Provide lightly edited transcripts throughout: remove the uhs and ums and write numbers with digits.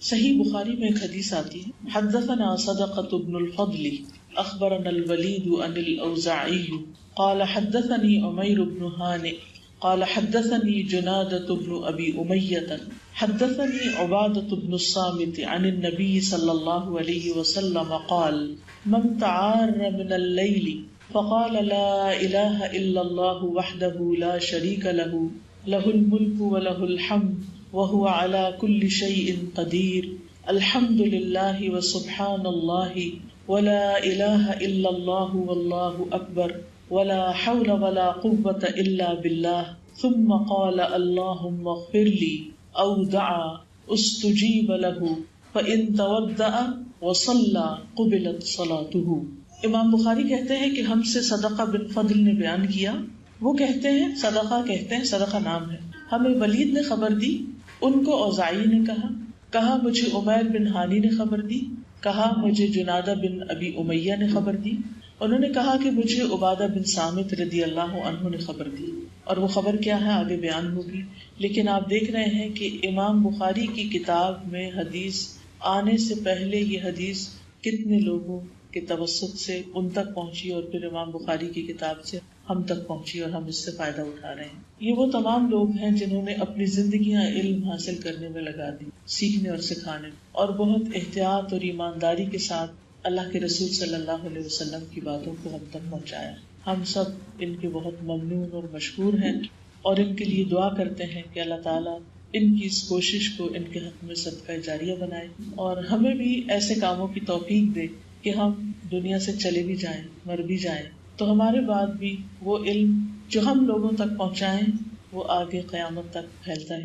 صحیح بخاری میں ایک حدیث آتی ہے، حدثنا صدقة بن الفضل اخبرنا الولید عن الاوزاعی قال حدثني عمیر بن ہانئ قال حدثني جنادة بن ابی امیہ حدثني عبادة بن الصامت عن النبي صلی اللہ علیہ وسلم قال من تعار من الليل فقال لا الہ الا اللہ وحدہ لا شریک له له الملک وله الحمد وهو على كل شيء قدیر الحمد للہ وسبحان اللہ ولا الہ الا اللہ واللہ اکبر ولا حول ولا قوة الا باللہ ثم قال اللهم اغفر لي او دعا استجیب له فإن تودع وصلى قبلت صلاته۔ امام بخاری کہتے ہیں کہ ہم سے صدقہ بن فضل نے بیان کیا، وہ کہتے ہیں صدقہ کہتے ہیں، صدقہ نام ہے، ہمیں ولید نے خبر دی، ان کو اوزاعی نے کہا مجھے عمیر بن ہانی نے خبر دی، کہا مجھے جنادہ بن ابی امیہ نے خبر دی، انہوں نے کہا کہ مجھے عبادہ بن صامت رضی اللہ عنہ نے خبر دی، اور وہ خبر کیا ہے آگے بیان ہوگی۔ لیکن آپ دیکھ رہے ہیں کہ امام بخاری کی کتاب میں حدیث آنے سے پہلے یہ حدیث کتنے لوگوں کے توسط سے ان تک پہنچی اور پھر امام بخاری کی کتاب سے ہم تک پہنچی اور ہم اس سے فائدہ اٹھا رہے ہیں۔ یہ وہ تمام لوگ ہیں جنہوں نے اپنی زندگیاں علم حاصل کرنے میں لگا دی، سیکھنے اور سکھانے میں، اور بہت احتیاط اور ایمانداری کے ساتھ اللہ کے رسول صلی اللہ علیہ وسلم کی باتوں کو ہم تک پہنچایا۔ ہم سب ان کے بہت ممنون اور مشکور ہیں اور ان کے لیے دعا کرتے ہیں کہ اللہ تعالیٰ ان کی اس کوشش کو ان کے حق میں صدقہ جاریہ بنائے اور ہمیں بھی ایسے کاموں کی توفیق دے کہ ہم دنیا سے چلے بھی جائیں، مر بھی جائیں تو ہمارے بعد بھی وہ علم جو ہم لوگوں تک پہنچائیں وہ آگے قیامت تک پہنچتا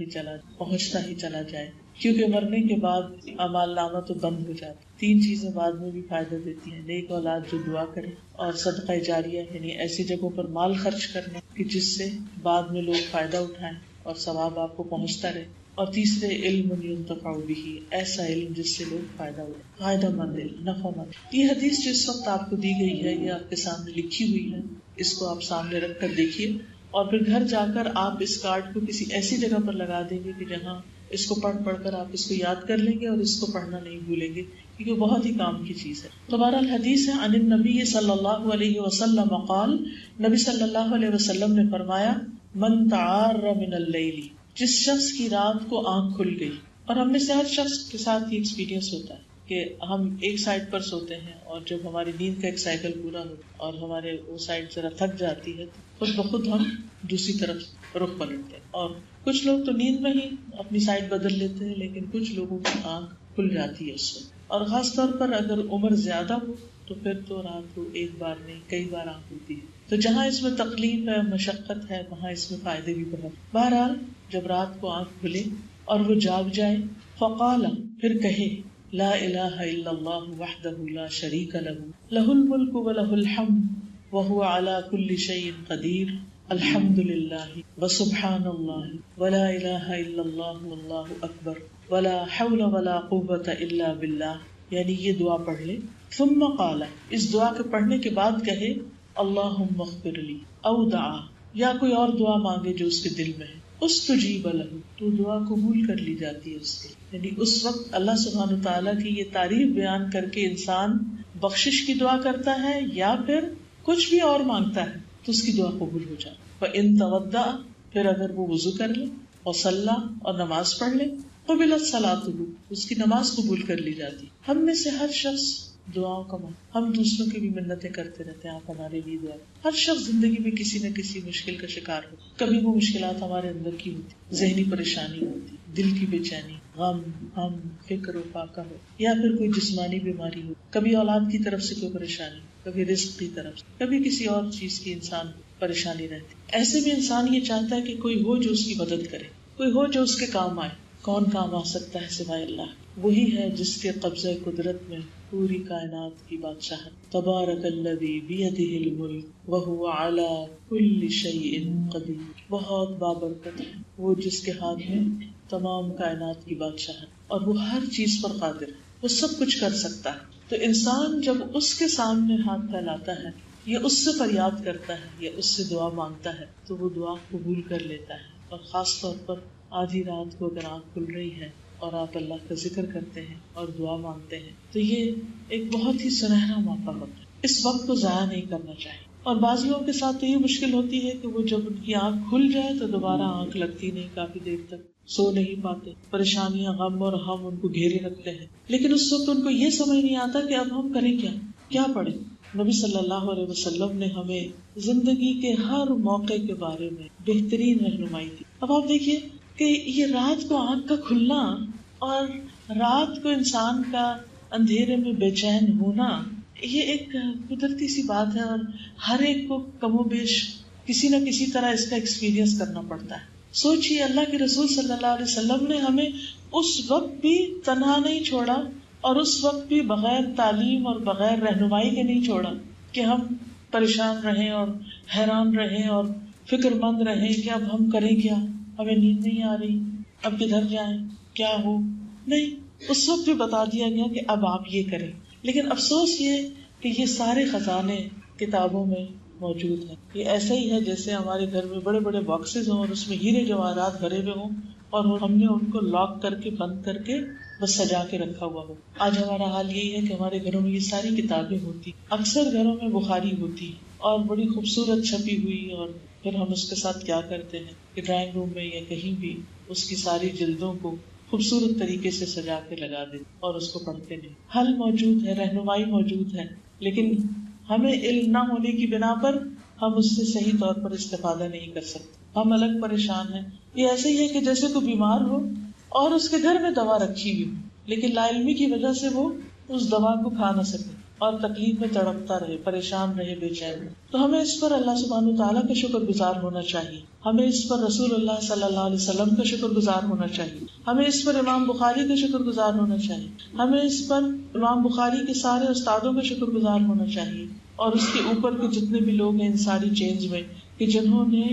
ہی چلا جائے، کیونکہ مرنے کے بعد اعمال نامہ تو بند ہو جاتا۔ تین چیزیں بعد میں بھی فائدہ دیتی ہیں، نیک اولاد جو دعا کرے، اور صدقہ جاریہ یعنی ایسی جگہوں پر مال خرچ کرنا کہ جس سے بعد میں لوگ فائدہ اٹھائیں اور ثواب آپ کو پہنچتا رہے، اور تیسرے علم ينتفع به، ایسا علم جس سے لوگ فائدہ اٹھائیں، فائدہ مند علم، نفع مند۔ یہ حدیث جو اس وقت آپ کو دی گئی ہے یہ آپ کے سامنے لکھی ہوئی ہے، اس کو آپ سامنے رکھ کر دیکھیے اور پھر گھر جا کر آپ اس کارڈ کو کسی ایسی جگہ پر لگا دیں گے کہ جہاں اس کو پڑھ کر آپ اس کو یاد کر لیں گے اور اس کو پڑھنا نہیں بھولیں گے، کیونکہ بہت ہی کام کی چیز ہے۔ دوبارہ الحدیث ہے عن النبی صلی اللہ علیہ وسلم قال، نبی صلی اللہ علیہ وسلم نے فرمایا من تعار من اللیل، جس شخص کی رات کو آنکھ کھل گئی، اور ہم میں سے ہر شخص کے ساتھ یہ ایکسپیرینس ہوتا ہے کہ ہم ایک سائڈ پر سوتے ہیں اور جب ہماری نیند کا ایک سائیکل پورا ہو اور ہمارے وہ سائڈ ذرا تھک جاتی ہے تو خود بخود ہم دوسری طرف رخ پلٹتے ہیں، اور کچھ لوگ تو نیند میں ہی اپنی سائڈ بدل لیتے ہیں، لیکن کچھ لوگوں کی آنکھ کھل جاتی ہے اس وقت، اور خاص طور پر اگر عمر زیادہ ہو تو پھر تو رات کو ایک بار نہیں کئی بار آنکھ کھلتی ہے۔ تو جہاں اس میں تکلیف ہے، مشقت ہے، وہاں اس میں فائدے بھی بہت۔ بہرحال جب رات کو آنکھ کھلے اور وہ جاگ جائے، فقال، پھر کہے لا الہ الا اللہ وحدہ لا شریک لہ لہ الملک ولہ الحمد وہو علی کل شیء قدیر الحمد للہ وسبحان اللہ ولا الہ الا اللہ واللہ اکبر ولا حول ولا قوة الا باللہ، یعنی یہ دعا پڑھ لے۔ ثم قال، اس دعا کے پڑھنے کے بعد کہے اللہم اغفر لی، او دعا، یا کوئی اور دعا مانگے جو اس کے دل میں ہے، استجیب لہ، تو دعا قبول کر لی جاتی ہے اس کے، یعنی اس وقت اللہ سبحانہ وتعالیٰ کی یہ تعریف بیان کر کے انسان بخشش کی دعا کرتا ہے یا پھر کچھ بھی اور مانگتا ہے تو اس کی دعا قبول ہو جاتی۔ فإن تودع، پھر اگر وہ وضو کر لے، وصلی، اور نماز پڑھ لے، قبلت صلاتہ، اس کی نماز قبول کر لی جاتی۔ ہم میں سے ہر شخص دعاؤں کا ہم دوسروں کی بھی منتیں کرتے رہتے ہیں، آپ ہمارے لیے دعا۔ ہر شخص زندگی میں کسی نہ کسی مشکل کا شکار ہو، کبھی وہ مشکلات ہمارے اندر کی ہوتی، ذہنی پریشانی ہوتی، دل کی بے چینی، غم، ہم، فکر و فاقہ ہو، یا پھر کوئی جسمانی بیماری ہو، کبھی اولاد کی طرف سے کوئی پریشانی، کبھی رزق کی طرف سے، کبھی کسی اور چیز کی انسان پریشانی رہتی۔ ایسے میں انسان یہ چاہتا ہے کہ کوئی ہو جو اس کی مدد کرے، کوئی ہو جو اس کے کام آئے۔ کون کام آ سکتا ہے سوائے اللہ؟ وہی ہے جس کے قبضہ قدرت میں پوری کائنات کی بادشاہت۔ تبارک الذی بیدہ الملک وہو علی کل شیء قدیر، بہت بابرکت ہے وہ جس کے ہاتھ میں تمام کائنات کی بادشاہت، اور وہ ہر چیز پر قادر ہے، وہ سب کچھ کر سکتا ہے۔ تو انسان جب اس کے سامنے ہاتھ پھیلاتا ہے یا اس سے فریاد کرتا ہے یا اس سے دعا مانگتا ہے تو وہ دعا قبول کر لیتا ہے، اور خاص طور پر آدھی رات کو اگر آنکھ کھل رہی ہے اور آپ اللہ کا ذکر کرتے ہیں اور دعا مانگتے ہیں تو یہ ایک بہت ہی سنہرا موقع ہوتا ہے. اس وقت کو ضائع نہیں کرنا چاہیے. اور بعض لوگوں کے ساتھ تو یہ مشکل ہوتی ہے کہ وہ جب ان کی آنکھ کھل جائے تو دوبارہ آنکھ لگتی نہیں، کافی دیر تک سو نہیں پاتے، پریشانیاں غم اور ہم ان کو گھیرے رکھتے ہیں. لیکن اس وقت ان کو یہ سمجھ نہیں آتا کہ اب ہم کریں کیا پڑھیں. نبی صلی اللہ علیہ وسلم نے ہمیں زندگی کے ہر موقع کے بارے میں بہترین رہنمائی دی. اب آپ دیکھیے کہ یہ رات کو آنکھ کا کھلنا اور رات کو انسان کا اندھیرے میں بے چین ہونا، یہ ایک قدرتی سی بات ہے اور ہر ایک کو کم و بیش کسی نہ کسی طرح اس کا ایکسپیرینس کرنا پڑتا ہے. سوچئے اللہ کے رسول صلی اللہ علیہ وسلم نے ہمیں اس وقت بھی تنہا نہیں چھوڑا اور اس وقت بھی بغیر تعلیم اور بغیر رہنمائی کے نہیں چھوڑا کہ ہم پریشان رہیں اور حیران رہیں اور فکر مند رہیں کہ اب ہم کریں کیا، ہمیں نیند نہیں آ رہی، اب کدھر جائیں، کیا ہو. نہیں، اس وقت بھی بتا دیا گیا کہ اب آپ یہ کریں. لیکن افسوس یہ کہ یہ سارے خزانے کتابوں میں موجود ہیں. یہ ایسا ہی ہے جیسے ہمارے گھر میں بڑے بڑے باکسز ہوں اور اس میں ہیرے جواہرات بھرے ہوئے ہوں اور ہم نے ان کو لاک کر کے بند کر کے بس سجا کے رکھا ہوا ہو. آج ہمارا حال یہی ہے کہ ہمارے گھروں میں یہ ساری کتابیں ہوتی، اکثر گھروں میں بخاری ہوتی اور بڑی خوبصورت چھپی ہوئی، اور پھر ہم اس کے ساتھ کیا کرتے ہیں کہ ڈرائنگ روم میں یا کہیں بھی اس کی ساری جلدوں کو خوبصورت طریقے سے سجا کے لگا دیتے اور اس کو پڑھتے نہیں. حل موجود ہے، رہنمائی موجود ہے، لیکن ہمیں علم نہ ہونے کی بنا پر ہم اس سے صحیح طور پر استفادہ نہیں کر سکتے. ہم الگ پریشان ہیں. یہ ایسے ہی ہے کہ جیسے کوئی بیمار ہو اور اس کے گھر میں دوا رکھی ہوئی لیکن لا علمی کی وجہ سے وہ اس دوا کو کھا نہ سکے اور تکلیف میں تڑپتا رہے، پریشان رہے، بے چین. تو ہمیں اس پر اللہ سبحانہ تعالیٰ کا شکر گزار ہونا چاہیے. ہمیں اس پر رسول اللہ صلی اللہ علیہ وسلم کا شکر گزار ہونا چاہیے. ہمیں اس پر امام بخاری کا شکر گزار ہونا چاہیے. ہمیں اس پر امام بخاری کے سارے استادوں کا شکر گزار ہونا چاہیے اور اس کے اوپر کے جتنے بھی لوگ ہیں ان ساری چینج میں کہ جنہوں نے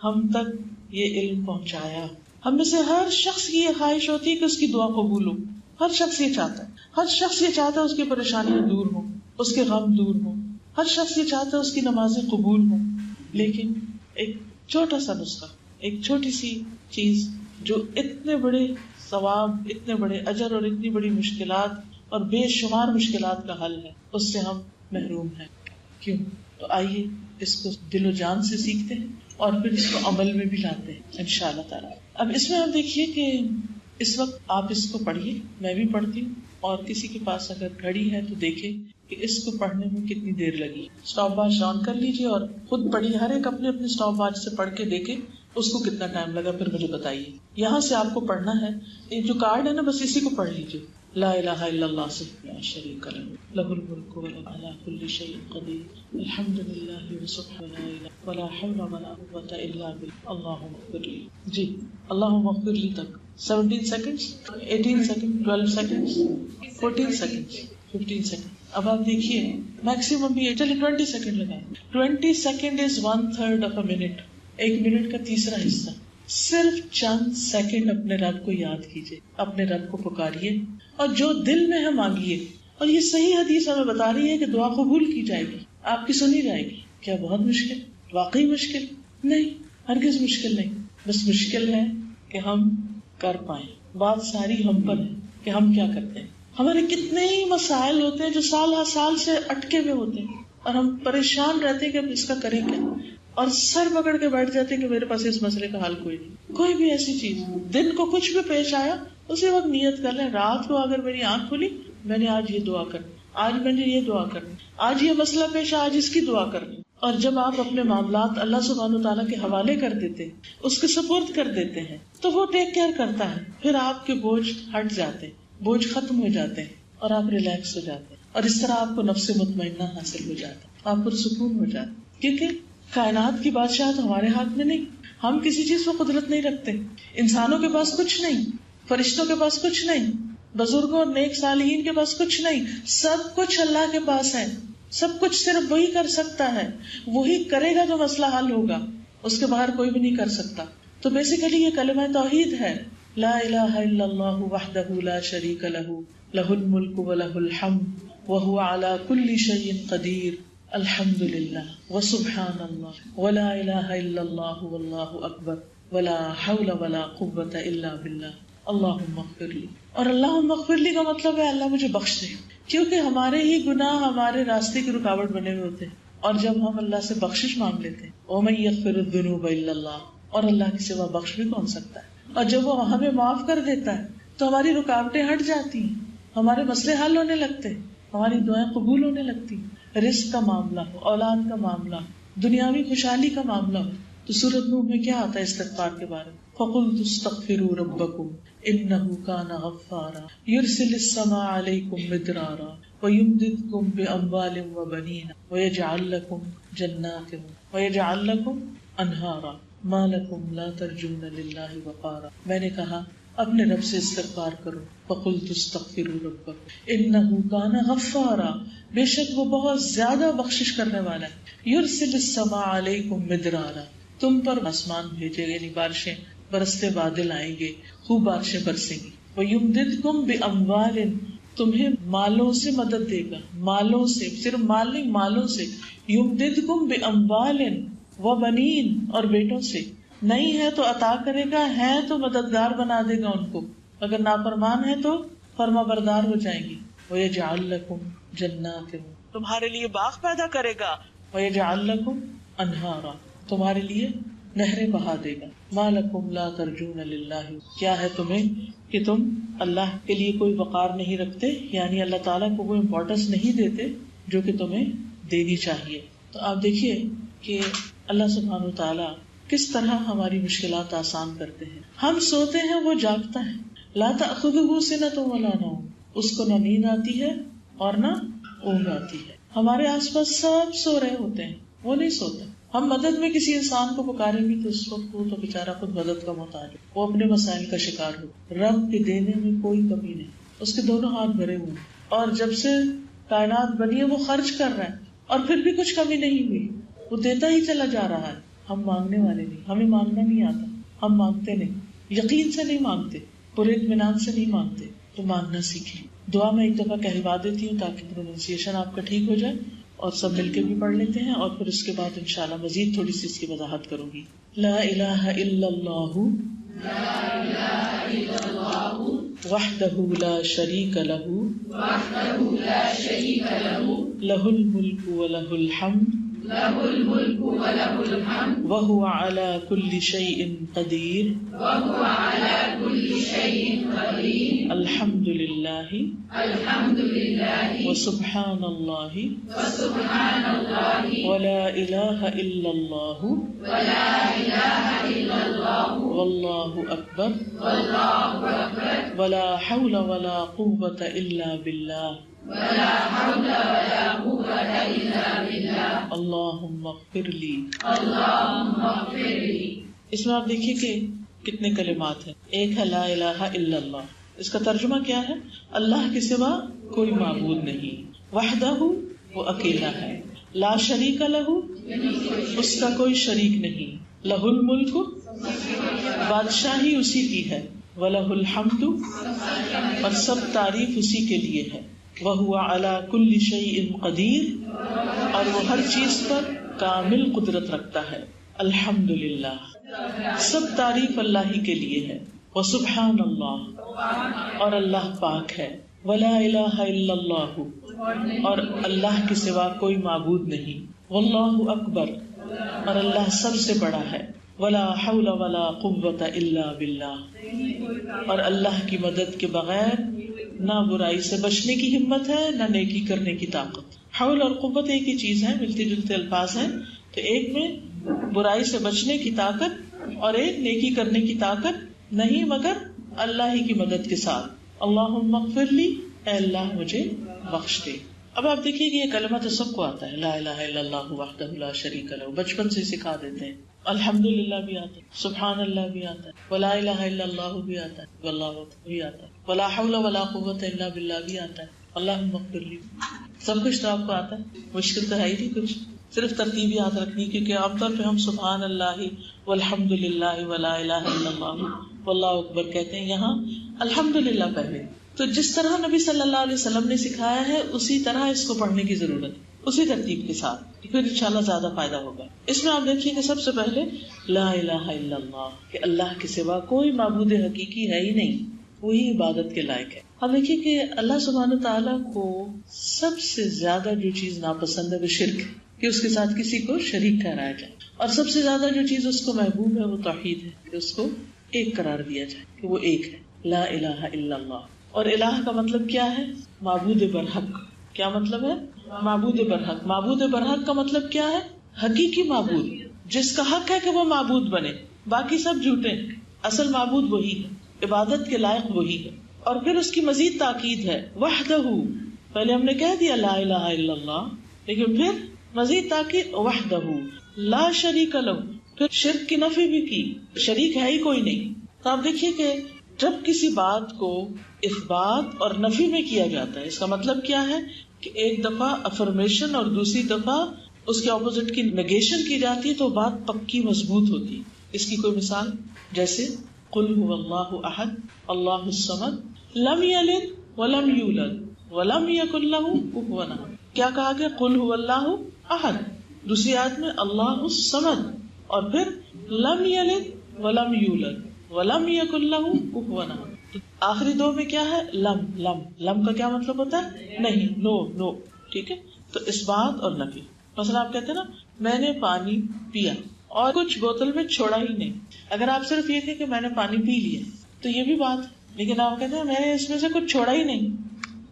ہم تک یہ علم پہنچایا. ہم میں سے ہر شخص کی یہ خواہش ہوتی ہے کہ اس کی دعا قبول ہو. ہر شخص یہ چاہتا ہے، ہر شخص یہ چاہتا ہے اس کی پریشانیاں دور ہوں، اس کے غم دور ہوں. ہر شخص یہ چاہتا ہے اس کی نمازیں قبول ہوں. لیکن ایک چھوٹا سا نسخہ، ایک چھوٹی سی چیز جو اتنے بڑے ثواب، اتنے بڑے اجر اور اتنی بڑی مشکلات اور بے شمار مشکلات کا حل ہے، اس سے ہم محروم ہیں. کیوں؟ تو آئیے اس کو دل و جان سے سیکھتے ہیں اور پھر اس کو عمل میں بھی لاتے ہیں انشاءاللہ تعالیٰ. اب اس میں آپ دیکھیے کہ اس وقت آپ اس کو پڑھیے، میں بھی پڑھتی ہوں، اور کسی کے پاس اگر گھڑی ہے تو دیکھے کہ اس کو پڑھنے میں کتنی دیر لگی. اسٹاپ واچ آن کر لیجیے اور خود پڑھیے. ہر ایک اپنے اپنے اسٹاپ واچ سے پڑھ کے دیکھے اس کو کتنا ٹائم لگا، پھر مجھے بتائیے. یہاں سے آپ کو پڑھنا ہے، یہ جو کارڈ ہے نا بس اسی کو پڑھ لیجیے. لا الہ الا اللہ لا شریک لہ لہ الملک وله علی کل شیء قدیر الحمد للہ وسبحانہ ولا حول ولا قوة الا باللہ اللہم اغفر لی. جی اللہم اغفر لی تک 17 seconds 18 seconds 12 seconds 14 seconds 15 seconds. اب آپ دیکھیے میکسیمم بھی چلیے 20 سیکنڈ لگائیں. 20 second is 1/3 of a minute. ایک منٹ کا تیسرا حصہ. صرف چند سیکنڈ اپنے رب کو یاد کیجیے، اپنے رب کو پکاریے اور جو دل میں ہے مانگیے. اور یہ صحیح حدیث ہمیں بتا رہی ہے کہ دعا قبول کی جائے گی، آپ کی سنی جائے گی. کیا بہت مشکل؟ واقعی مشکل نہیں، ہرگز مشکل نہیں. بس مشکل ہے کہ ہم کر پائیں. بات ساری ہم پر ہے کہ ہم کیا کرتے ہیں. ہمارے کتنے ہی مسائل ہوتے ہیں جو سال ہر سال سے اٹکے ہوئے ہوتے ہیں اور ہم پریشان رہتے ہیں کہ اب اس کا کریں کیا، اور سر پکڑ کے بیٹھ جاتے ہیں کہ میرے پاس اس مسئلے کا حل کوئی نہیں. کوئی بھی ایسی چیز دن کو کچھ بھی پیش آیا اسی وقت نیت کر لیں. رات کو اگر میری آنکھ کھلی میں نے آج یہ دعا کرنی، آج میں نے یہ دعا کرنی، آج یہ مسئلہ پیش آج اس کی دعا کرنی. اور جب آپ اپنے معاملات اللہ سبحانہ تعالیٰ کے حوالے کر دیتے ہیں، اس کے سپرد کر دیتے ہیں، تو وہ ٹیک کیئر کرتا ہے. پھر آپ کے بوجھ ہٹ جاتے ہیں، بوجھ ختم ہو جاتے ہیں اور آپ ریلیکس ہو جاتے ہیں. اور اس طرح آپ کو نفس مطمئنہ حاصل ہو جاتا ہے، آپ پرسکون ہو جاتے ہیں. کیونکہ کائنات کی بادشاہت ہمارے ہاتھ میں نہیں، ہم کسی چیز پر قدرت نہیں رکھتے. انسانوں کے پاس کچھ نہیں، فرشتوں کے پاس کچھ نہیں، بزرگوں اور نیک صالحین کے پاس کچھ نہیں. سب کچھ اللہ کے پاس ہے. سب کچھ صرف وہی کر سکتا ہے، وہی کرے گا تو مسئلہ حل ہوگا، اس کے باہر کوئی بھی نہیں کر سکتا. تو بیسیکلی یہ کلمہ توحید ہے، لا الہ الا اللہ وحدہ لا شریک لہ لہ الملک ولہ الحمد وہو علی کل شیء قدیر الحمد للہ وسبحان اللہ ولا الہ الا اللہ واللہ اکبر ولا حول ولا قوة الا باللہ اللہم اغفر لی. اور اللہم اغفر لی کا مطلب ہے اللہ مجھے بخش دے، کیونکہ ہمارے ہی گناہ ہمارے راستے کی رکاوٹ بنے ہوئے ہوتے ہیں. اور جب ہم اللہ سے بخشش مانگ لیتے ہیں وَمَن يَغْفِرُ الذُّنُوبَ إِلَّا اللَّهُ، اور اللہ کے سوا بخش بھی کون سکتا ہے. اور جب وہ ہمیں معاف کر دیتا ہے تو ہماری رکاوٹیں ہٹ جاتی ہیں، ہمارے مسئلے حل ہونے لگتے ہیں، ہماری دعائیں قبول ہونے لگتی ہیں. رزق کا معاملہ ہو، اولاد کا معاملہ ہو، دنیاوی خوشحالی کا معاملہ ہو. تو سورۃ نوح میں کیا آتا ہے استغفار کے بارے میں؟ فَقُلْتُ اسْتَغْفِرُوا رَبَّكُمْ إِنَّهُ كَانَ غَفَّارًا يُرْسِلِ السَّمَاءَ عَلَيْكُمْ مِدْرَارًا وَيُمْدِدْكُمْ بِأَمْوَالٍ وَبَنِينَ وَيَجْعَلْ لَكُمْ جَنَّاتٍ وَيَجْعَلْ لَكُمْ أَنْهَارًا مَا لَكُمْ لَا تَرْجُونَ لِلَّهِ وَقَارًا. میں نے کہا اپنے رب سے استغفار کرو. فَقُلْتُ اسْتَغْفِرُوا رَبَّكُمْ إِنَّهُ كَانَ غَفَّارًا، بے شک وہ بہت زیادہ بخشش کرنے والا ہے. يُرْسِلِ السَّمَاءَ عَلَيْكُمْ مِدْرَارًا، تم پر آسمان بھیجے گا، یعنی بارشیں برستے بادل آئیں گے، خوب بارشیں برسیں گی. وَيُمْدِدْكُمْ بِأَمْوَالٍ، تمہیں مالوں سے مدد دے گا، مالوں سے، صرف مال نہیں، مالوں سے. يُمْدِدْكُمْ بِأَمْوَالٍ وَبَنِينَ، اور بیٹوں سے. نہیں ہے تو عطا کرے گا، ہے تو مددگار بنا دے گا ان کو، اگر نافرمان ہے تو فرما بردار ہو جائیں گی. وَيَجْعَلْ لَكُمْ جَنَّاتٍ، تمہارے لیے باغ پیدا کرے گا. وَيَجْعَلْ لَكُمْ أَنْهَارًا، تمہارے لیے نہریں بہا دے گا. مَا لَكُمْ لَا تَرْجُونَ لِلَّهِ، کیا ہے تمہیں کہ تم اللہ کے لیے کوئی وقار نہیں رکھتے، یعنی اللہ تعالیٰ کو وہ امپورٹنس نہیں دیتے جو کہ تمہیں دینی چاہیے. تو آپ دیکھیے کہ اللہ سبحانہ وتعالیٰ کس طرح ہماری مشکلات آسان کرتے ہیں. ہم سوتے ہیں وہ جاگتا ہے. لا تأخذہ سنۃ ولا نوم، اس کو نہ نیند آتی ہے اور نہ اونگ آتی ہے. ہمارے آس پاس سب سو رہے ہوتے ہیں، وہ نہیں سوتا. ہم مدد میں کسی انسان کو پکاریں گے تو اس وقت وہ تو بیچارہ خود مدد کا محتاج ہے، وہ اپنے مسائل کا شکار ہو. رب کے دینے میں کوئی کمی نہیں، اس کے دونوں ہاتھ بھرے ہوئے ہیں، اور جب سے کائنات بنی ہے وہ خرچ کر رہا ہے اور پھر بھی کچھ کمی نہیں ہوئی، وہ دیتا ہی چلا جا رہا ہے. ہم مانگنے والے نہیں، ہمیں مانگنا نہیں آتا، ہم مانگتے نہیں، یقین سے نہیں مانگتے، پورے اطمینان سے نہیں مانگتے. تو مانگنا سیکھیں. دعا میں ایک دفعہ کہلوا دیتی ہوں تاکہ پروننسیشن آپ کا ٹھیک ہو جائے، اور سب مل کے بھی پڑھ لیتے ہیں، اور پھر اس کے بعد انشاءاللہ مزید تھوڑی سی اس کی وضاحت کروں گی. لا الہ الا اللہ وحدہ لا شریک لہ لہ الملک ولہ الحمد وہو علی کل شیء قدیر الحمد للہ وسبحان اللہ ولا الہ الا اللہ واللہ اکبر ولا حول ولا قوة الا باللہ اللہم اغفر لی. اس میں آپ دیکھیے کہ کتنے کلمات ہیں. ایک ہے لا الہ الا اللہ، اس کا ترجمہ کیا ہے؟ اللہ کے سوا کوئی معبود نہیں. وحدہ، وہ اکیلا ہے. لا شریک لہ، اس کا کوئی شریک نہیں. لہ الملک، بادشاہی اسی کی ہے. ولہ الحمد، اور سب تعریف اسی کے لیے ہے. وَهُوَ عَلَى كُلِّ شَيْءٍ قَدِيرٌ، اور وہ ہر چیز پر کامل قدرت رکھتا ہے. الحمدللہ، سب تعریف اللہ ہی کے لیے ہے. وَسُبْحَانَ اللَّهِ، اور اللہ پاک ہے. وَلَا إِلَٰهَ إِلَّا اللَّهُ، اور اللہ کے سوا کوئی معبود نہیں. وَاللَّهُ أَكْبَرُ، اور اللہ سب سے بڑا ہے. وَلَا حَوْلَ وَلَا قُوَّةَ إِلَّا بِاللَّهِ، اور اللہ کی مدد کے بغیر نہ برائی سے بچنے کی ہمت ہے نہ نیکی کرنے کی طاقت. حول اور قوت ایک ہی چیز ہے، ملتے جلتے الفاظ ہیں. تو ایک میں برائی سے بچنے کی طاقت اور ایک نیکی کرنے کی طاقت نہیں، مگر اللہ ہی کی مدد کے ساتھ. اللہم اغفر لی، اے اللہ مجھے بخش دے. اب آپ دیکھیے کہ یہ کلمہ تو سب کو آتا ہے، لا الہ الا اللہ وحدہ لا شریک لہ، بچپن سے سکھا دیتے ہیں. الحمدللہ بھی آتا ہے، سبحان اللہ بھی آتا ہے، ولا الہ الا اللہ بھی آتا ہے، واللہ اکبر بھی آتا ہے، ولا حول ولا قوت الا باللہ بھی آتا ہے. اللہم اغفر لی، سب کچھ تو آپ کو آتا ہے، مشکل تو ہے ہی نہیں کچھ، صرف ترتیب یاد رکھنی. کیونکہ عام طور پہ ہم سبحان اللہ والحمدللہ ولا الہ الا اللہ واللہ اکبر کہتے ہیں، یہاں الحمدللہ پہلے. تو جس طرح نبی صلی اللہ علیہ وسلم نے سکھایا ہے اسی طرح اس کو پڑھنے کی ضرورت ہے، اسی ترتیب کے ساتھ، پھر انشاءاللہ زیادہ فائدہ ہوگا. اس میں آپ دیکھیے کہ سب سے پہلے لا الہ الا اللہ، کہ اللہ کے سوا کوئی معبود حقیقی ہے ہی نہیں. وہی عبادت کے لائق ہے. اب دیکھیے کہ اللہ سبحانہ تعالیٰ کو سب سے زیادہ جو چیز ناپسند ہے وہ شرک ہے، کہ اس کے ساتھ کسی کو شریک ٹھہرایا جائے. اور سب سے زیادہ جو چیز اس کو محبوب ہے وہ توحید ہے، کہ اس کو ایک قرار دیا جائے، کہ وہ ایک ہے، لا الہ الا اللہ. اور الہ کا مطلب کیا ہے؟ معبود برحق. کیا مطلب ہے؟ معبود برحق. معبود برحق کا مطلب کیا ہے؟ حقیقی معبود، جس کا حق ہے کہ وہ معبود بنے، باقی سب جھوٹے ہیں. اصل معبود وہی ہے، عبادت کے لائق وہی ہے. اور پھر اس کی مزید تاکید ہے وحدہ. پہلے ہم نے کہہ دیا لا الہ الا اللہ، لیکن پھر مزید تاکید وحدہ لا شریک لہ. پھر شرک کی نفی بھی کی، شریک ہے ہی کوئی نہیں. تو آپ دیکھیے کہ جب کسی بات کو اثبات اور نفی میں کیا جاتا ہے، اس کا مطلب کیا ہے کہ ایک دفعہ افرمیشن اور دوسری دفعہ اس کے اپوزٹ کی نیگیشن کی جاتی ہے تو بات پکی مضبوط ہوتی. اس کی کوئی مثال جیسے قل هو اللہ احد اللہ الصمد لم یلد ولم یولد ولم یکن لہ کفوا احد. کیا کہا گیا؟ قل هو اللہ احد. دوسری آیت میں اللہ الصمد، اور پھر لم یلد ولم یولد ولم یکن لہ کفوا احد. آخری دو میں کیا ہے؟ لم. لم لم کا کیا مطلب ہوتا ہے؟ نہیں، نو نو. ٹھیک ہے، تو اس بات اور نفی. مثلا آپ کہتے ہیں نا میں نے پانی پیا اور کچھ بوتل میں چھوڑا ہی نہیں. اگر آپ صرف یہ کہیں کہ میں نے پانی پی لیا تو یہ بھی بات ہے، لیکن آپ کہتے ہیں میں نے اس میں سے کچھ چھوڑا ہی نہیں،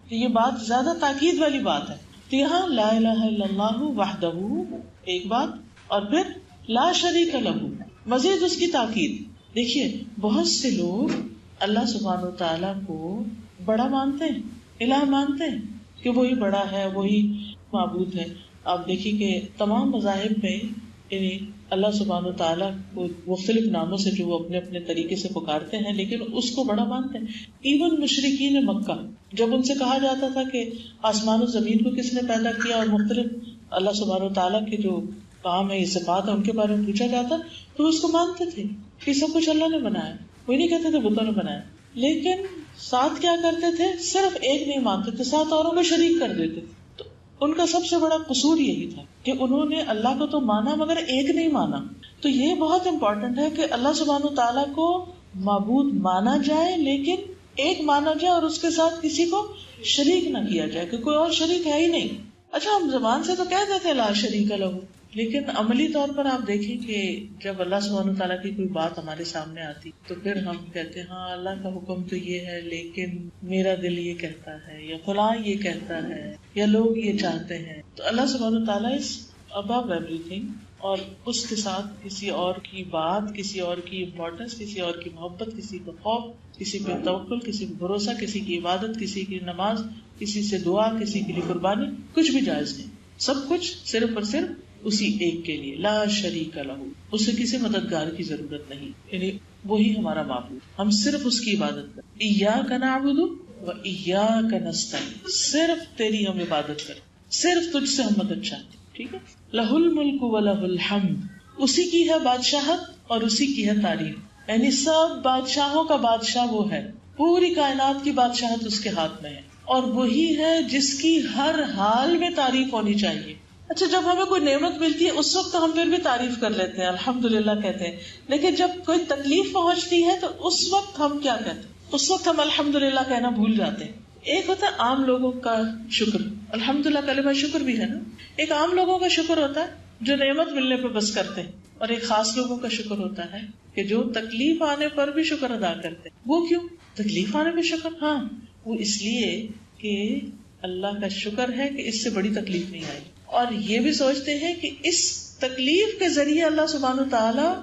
تو یہ بات زیادہ تاکید والی بات ہے. تو یہاں لا الہ الا اللہ وحدہ ایک بات، اور پھر لا شریک لہ مزید اس کی تاکید. دیکھیے بہت سے لوگ اللہ سبحانہ و تعالیٰ کو بڑا مانتے ہیں، الہ مانتے ہیں کہ وہی بڑا ہے، وہی معبود ہے. آپ دیکھیے کہ تمام مذاہب میں یعنی اللہ سبحانہ و تعالیٰ کو مختلف ناموں سے جو وہ اپنے اپنے طریقے سے پکارتے ہیں، لیکن اس کو بڑا مانتے ہیں. ایون مشرکین مکہ جب ان سے کہا جاتا تھا کہ آسمان و زمین کو کس نے پیدا کیا اور مختلف اللہ سبحانہ و تعالیٰ کے جو کام ہے، یہ صفات ہے، ان کے بارے میں پوچھا جاتا تو اس کو مانتے تھے کہ سب کچھ اللہ نے بنایا. وہ نہیں کہتے تھے بتوں نے بنایا، لیکن ساتھ کیا کرتے تھے؟ صرف ایک نہیں مانتے تھے، ساتھ اوروں کو شریک کر دیتے تھے. تو ان کا سب سے بڑا قصور یہی تھا کہ انہوں نے اللہ کو تو مانا مگر ایک نہیں مانا. تو یہ بہت امپورٹنٹ ہے کہ اللہ سبحانہ تعالیٰ کو معبود مانا جائے، لیکن ایک مانا جائے اور اس کے ساتھ کسی کو شریک نہ کیا جائے کہ کوئی اور شریک ہے ہی نہیں. اچھا ہم زبان سے تو کہہ دیتے ہیں لا شریک لہ، لیکن عملی طور پر آپ دیکھیں کہ جب اللہ سبحانہ تعالیٰ کی کوئی بات ہمارے سامنے آتی تو پھر ہم کہتے ہیں ہاں اللہ کا حکم تو یہ ہے لیکن میرا دل یہ کہتا ہے، یا فلاں یہ کہتا ہے، یا لوگ یہ چاہتے ہیں. تو اللہ سبحانہ تعالیٰ از ابو ایوری تھنگ، اور اس کے ساتھ کسی اور کی بات، کسی اور کی امپورٹنس، کسی اور کی محبت، کسی کا خوف، کسی پہ توکل، کسی پہ بھروسہ، کسی کی عبادت، کسی کی نماز، کسی سے دعا، کسی کے لیے قربانی، کچھ بھی جائز نہیں. سب کچھ صرف اور صرف اسی ایک کے لیے، لا شریک لہ. اسے کسی مددگار کی ضرورت نہیں، یعنی وہی ہمارا معبود، ہم صرف اس کی عبادت کریں. ایاک نعبد و ایاک نستعین، صرف تیری ہم عبادت کریں، صرف تجھ سے ہم مدد چاہتے ہیں. ٹھیک ہے. لہ الملک و لہ الحمد، اسی کی ہے بادشاہت اور اسی کی ہے تعریف. یعنی سب بادشاہوں کا بادشاہ وہ ہے، پوری کائنات کی بادشاہت اس کے ہاتھ میں ہے، اور وہی ہے جس کی ہر حال میں تعریف ہونی چاہیے. اچھا جب ہمیں کوئی نعمت ملتی ہے اس وقت ہم پھر بھی تعریف کر لیتے ہیں، الحمدللہ کہتے ہیں، لیکن جب کوئی تکلیف پہنچتی ہے تو اس وقت ہم کیا کہتے ہیں؟ اس وقت ہم الحمدللہ کہنا بھول جاتے ہیں. ایک ہوتا ہے عام لوگوں کا شکر، الحمدللہ کلمہ شکر بھی ہے نا. ایک عام لوگوں کا شکر ہوتا ہے جو نعمت ملنے پہ بس کرتے ہیں، اور ایک خاص لوگوں کا شکر ہوتا ہے کہ جو تکلیف آنے پر بھی شکر ادا کرتے ہیں. وہ کیوں تکلیف آنے پہ شکر؟ ہاں وہ اس لیے کہ اللہ کا شکر ہے کہ اس سے بڑی تکلیف نہیں آئی، اور یہ بھی سوچتے ہیں کہ اس تکلیف کے ذریعے اللہ سبحانہ تعالیٰ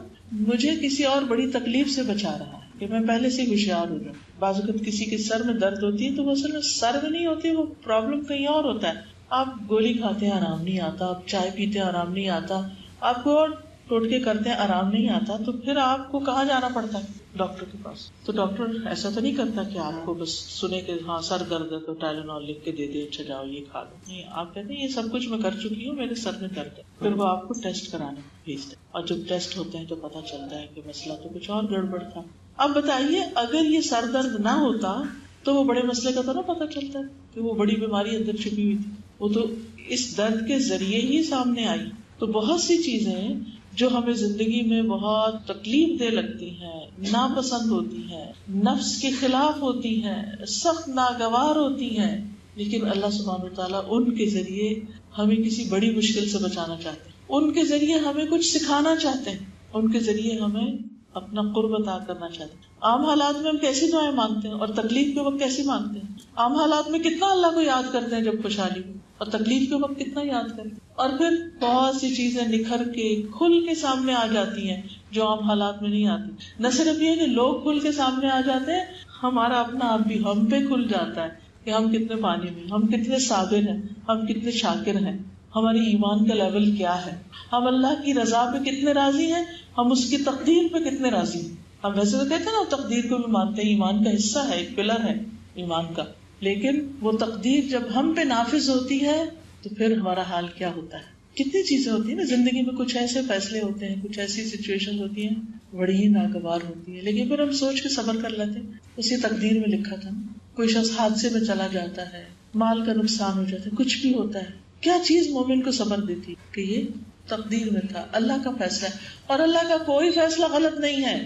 مجھے کسی اور بڑی تکلیف سے بچا رہا ہے کہ میں پہلے سے ہوشیار ہو جاؤں. بعض اوقات کسی کے سر میں درد ہوتی ہے تو وہ اصل میں سر میں نہیں ہوتی، وہ پرابلم کہیں اور ہوتا ہے. آپ گولی کھاتے ہیں آرام نہیں آتا، آپ چائے پیتے ہیں آرام نہیں آتا، آپ کو اور ٹوٹکے کرتے ہیں آرام نہیں آتا، تو پھر آپ کو کہاں جانا پڑتا ہے؟ ڈاکٹر کے پاس. تو ڈاکٹر ایسا تو نہیں کرتا کہ آپ کو بس سنے کہ ہاں سر درد ہے تو ٹائلینول لکھ کے دے دے، اچھا جاؤ یہ کھا لو. نہیں، آپ کہتے ہیں یہ سب کچھ میں کر چکی ہوں، میرے سر میں درد ہے. پھر وہ آپ کو ٹیسٹ کرانے بھیجتے ہیں، اور جب ٹیسٹ ہوتے ہیں تو پتا چلتا ہے کہ مسئلہ تو کچھ اور گڑبڑ تھا. اب بتائیے اگر یہ سر درد نہ ہوتا تو وہ بڑے مسئلے کا تو نہ پتا چلتا کہ وہ بڑی بیماری اندر چھپی ہوئی تھی، وہ تو اس درد کے ذریعے ہی سامنے آئی. تو بہت سی چیزیں جو ہمیں زندگی میں بہت تکلیف دہ لگتی ہیں، ناپسند ہوتی ہیں، نفس کے خلاف ہوتی ہیں، سخت ناگوار ہوتی ہیں، لیکن اللہ سبحانہ وتعالیٰ ان کے ذریعے ہمیں کسی بڑی مشکل سے بچانا چاہتے ہیں، ان کے ذریعے ہمیں کچھ سکھانا چاہتے ہیں، ان کے ذریعے ہمیں اپنا قرب عطا کرنا چاہتے ہیں۔ عام حالات میں ہم کیسی دعائیں مانگتے ہیں اور تکلیف کے وقت کیسی مانگتے ہیں؟ عام حالات میں کتنا اللہ کو یاد کرتے ہیں جب خوشحالی ہو، اور تکلیف کے وقت کتنا یاد کرتے ہیں، اور پھر بہت سی چیزیں نکھر کے کھل کے سامنے آ جاتی ہیں جو عام حالات میں نہیں آتی۔ نہ صرف یہ کہ لوگ کھل کے سامنے آ جاتے ہیں، ہمارا اپنا آپ بھی ہم پہ کھل جاتا ہے کہ ہم کتنے پانی میں، ہم کتنے صابر ہیں، ہم کتنے شاکر ہیں، ہماری ایمان کا لیول کیا ہے، ہم اللہ کی رضا پہ کتنے راضی ہیں، ہم اس کی تقدیر پہ کتنے راضی ہیں۔ ہم ویسے تو کہتے ہیں نا تقدیر کو بھی مانتے ہیں، ایمان کا حصہ ہے، ایک پلر ہے ایمان کا، لیکن وہ تقدیر جب ہم پہ نافذ ہوتی ہے تو پھر ہمارا حال کیا ہوتا ہے۔ کتنی چیزیں ہوتی ہیں نا زندگی میں، کچھ ایسے فیصلے ہوتے ہیں، کچھ ایسی سچویشن ہوتی ہیں بڑی ہی ناگوار ہوتی ہے، لیکن پھر ہم سوچ کے صبر کر لیتے ہیں، اسی تقدیر میں لکھا تھا۔ کوئی شخص حادثے میں چلا جاتا ہے، مال کا نقصان ہو جاتا ہے، کچھ بھی ہوتا ہے، کیا چیز مومن کو صبر دیتی کہ یہ تقدیر میں تھا، اللہ کا فیصلہ ہے، اور اللہ کا کوئی فیصلہ غلط نہیں ہے،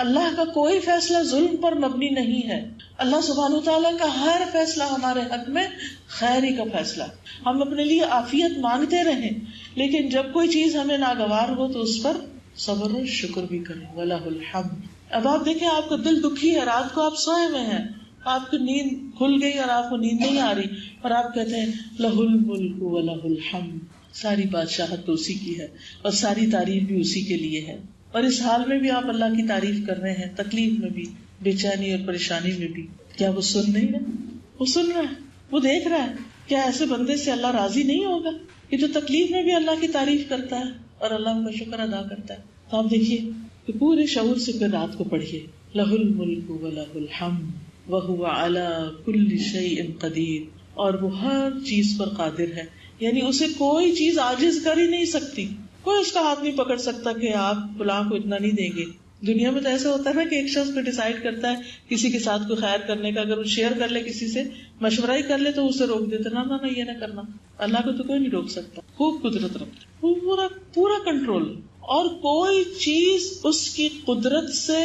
اللہ کا کوئی فیصلہ ظلم پر مبنی نہیں ہے، اللہ سبحانہ وتعالیٰ کا ہر فیصلہ ہمارے حق میں خیر ہی کا فیصلہ ہے۔ ہم اپنے لیے عافیت مانگتے رہیں، لیکن جب کوئی چیز ہمیں ناگوار ہو تو اس پر صبر اور شکر بھی کریں، وَلَهُ الْحَمْدُ۔ اب آپ دیکھیں آپ کا دل دکھی ہے، رات کو آپ سوئے ہوئے ہیں، آپ کی نیند کھل گئی اور آپ کو نیند نہیں آ رہی، اور آپ کہتے ہیں لَهُ الْمُلْكُ وَلَهُ الْحَمْدُ، ساری بادشاہت تو اسی کی ہے اور ساری تعریف بھی اسی کے لیے ہے، اور اس حال میں بھی آپ اللہ کی تعریف کر رہے ہیں، تکلیف میں بھی، بے چینی اور پریشانی میں بھی۔ کیا وہ سن نہیں رہا؟ وہ سن رہا ہے، وہ دیکھ رہا ہے۔ کیا ایسے بندے سے اللہ راضی نہیں ہوگا کہ جو تکلیف میں بھی اللہ کی تعریف کرتا ہے اور اللہ کا شکر ادا کرتا ہے؟ تو آپ دیکھیے کہ پورے شعور سے پھر رات کو پڑھیے، لَهُ الْمُلْكُ وَلَهُ الْحَمْدُ وَهُوَ عَلَى كُلِّ شَيْءٍ قَدِيرٌ، اور وہ ہر چیز پر قادر ہے، یعنی اسے کوئی چیز عاجز کر ہی نہیں سکتی، کوئی اس کا ہاتھ نہیں پکڑ سکتا کہ آپ فلاں کو اتنا نہیں دیں گے۔ دنیا میں تو ایسا ہوتا ہے نا کہ ایک شخص کو ڈیسائیڈ کرتا ہے کسی کے ساتھ کوئی خیر کرنے کا، اگر وہ شیئر کر لے کسی سے، مشورہ ہی کر لے تو اسے روک دیتے، نہ یہ نہ کرنا۔ اللہ کو تو کوئی نہیں روک سکتا، خوب قدرت رکھتا، وہ پورا کنٹرول، اور کوئی چیز اس کی قدرت سے